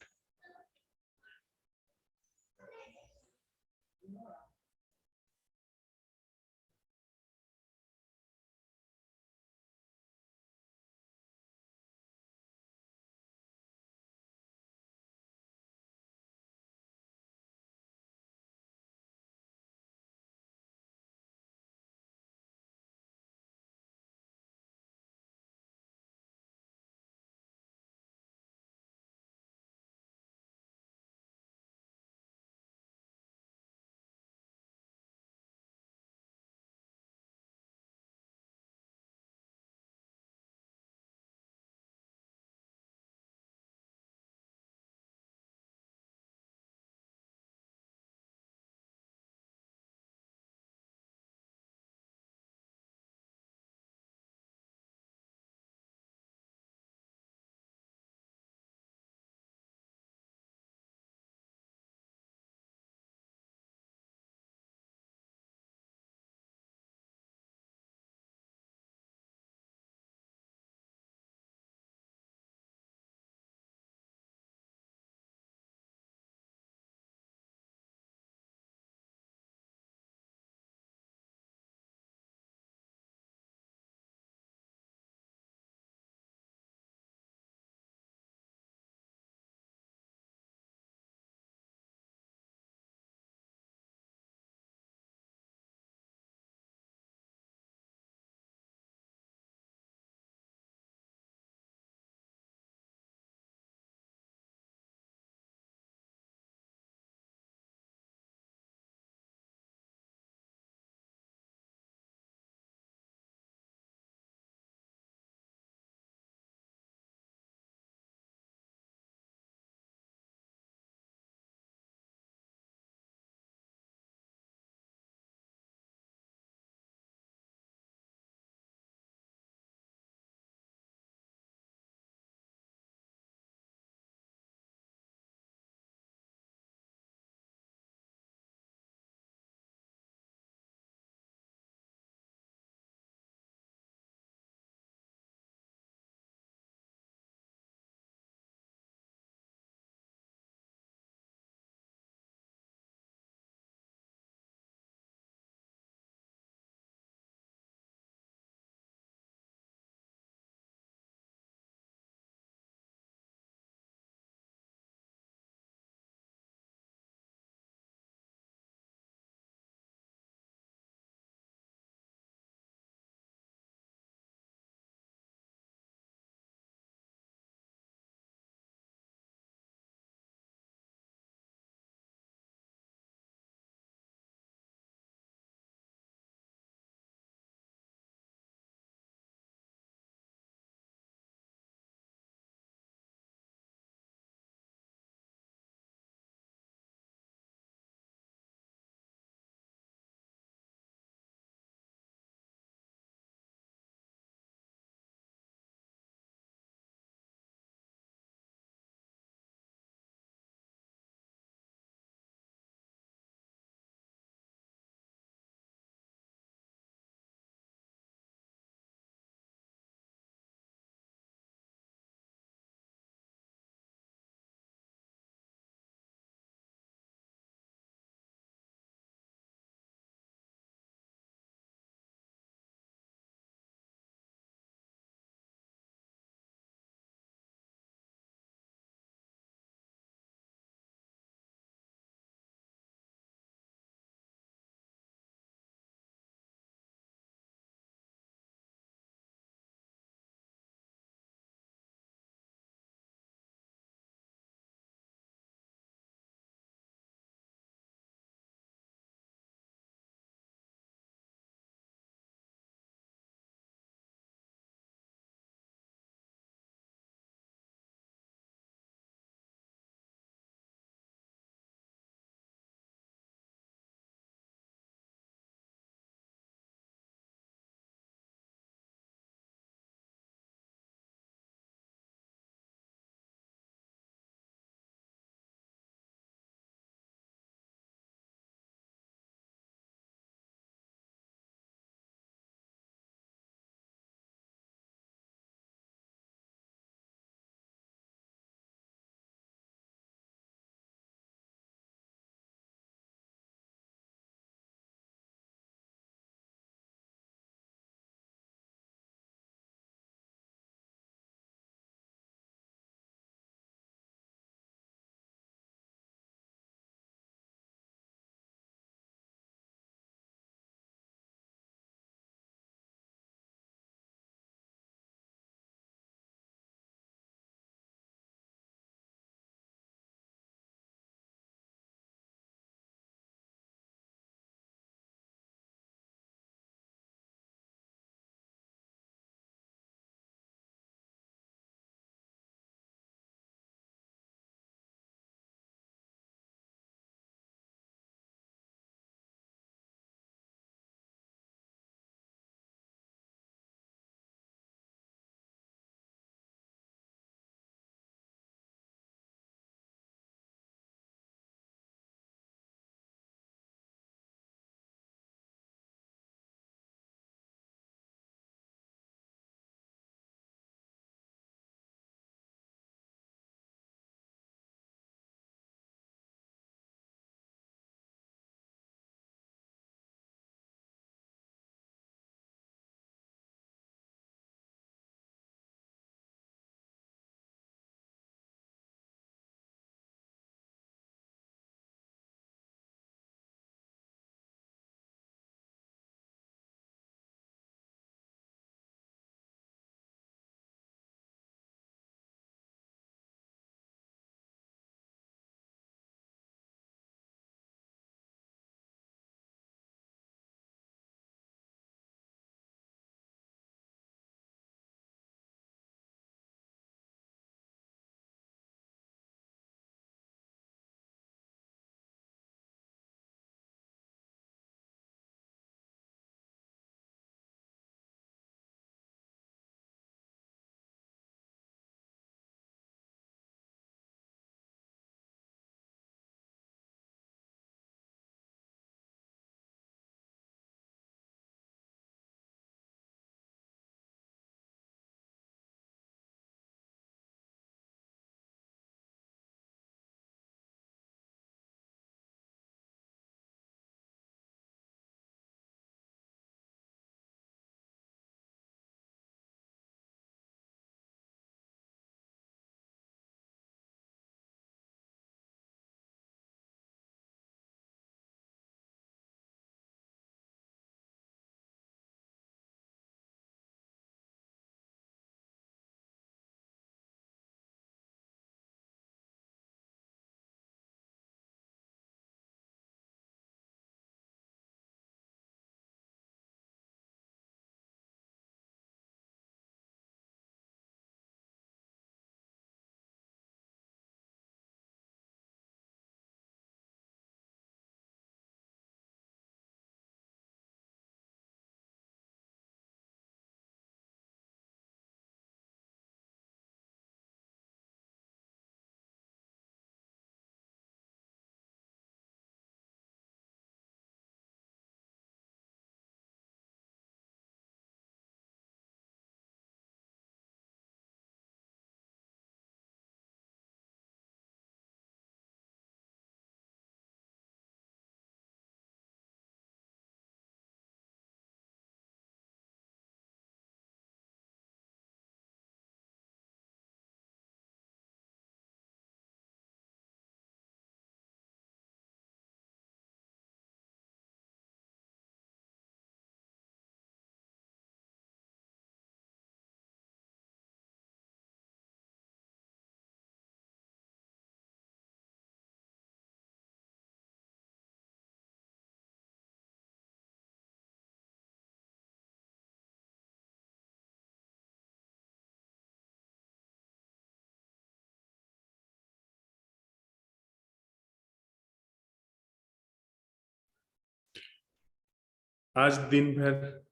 आज दिन भर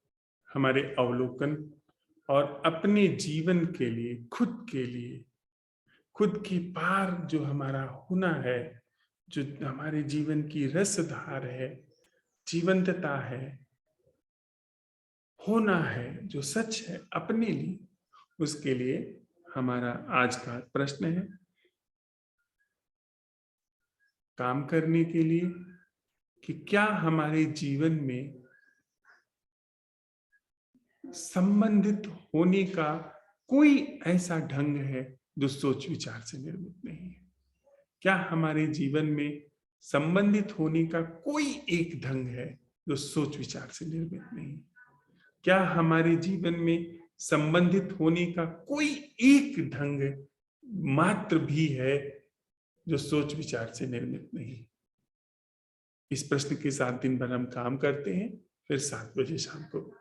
हमारे अवलोकन और अपने जीवन के लिए, खुद के लिए, खुद के पार जो हमारा होना है, जो हमारे जीवन की रसधार है, जीवंतता है, होना है, जो सच है अपने लिए, उसके लिए हमारा आज का प्रश्न है। काम करने के लिए कि क्या हमारे जीवन में संबंधित होने का कोई ऐसा ढंग है जो सोच विचार से निर्मित नहीं है? क्या हमारे जीवन में संबंधित होने का कोई एक ढंग है जो सोच विचार से निर्मित नहीं है? क्या हमारे जीवन में संबंधित होने का कोई एक ढंग मात्र भी है जो सोच विचार से निर्मित नहीं? इस प्रश्न के साथ दिन भर हम काम करते हैं, फिर 7 बजे शाम को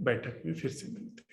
बैठक में फिर से मिलते हैं।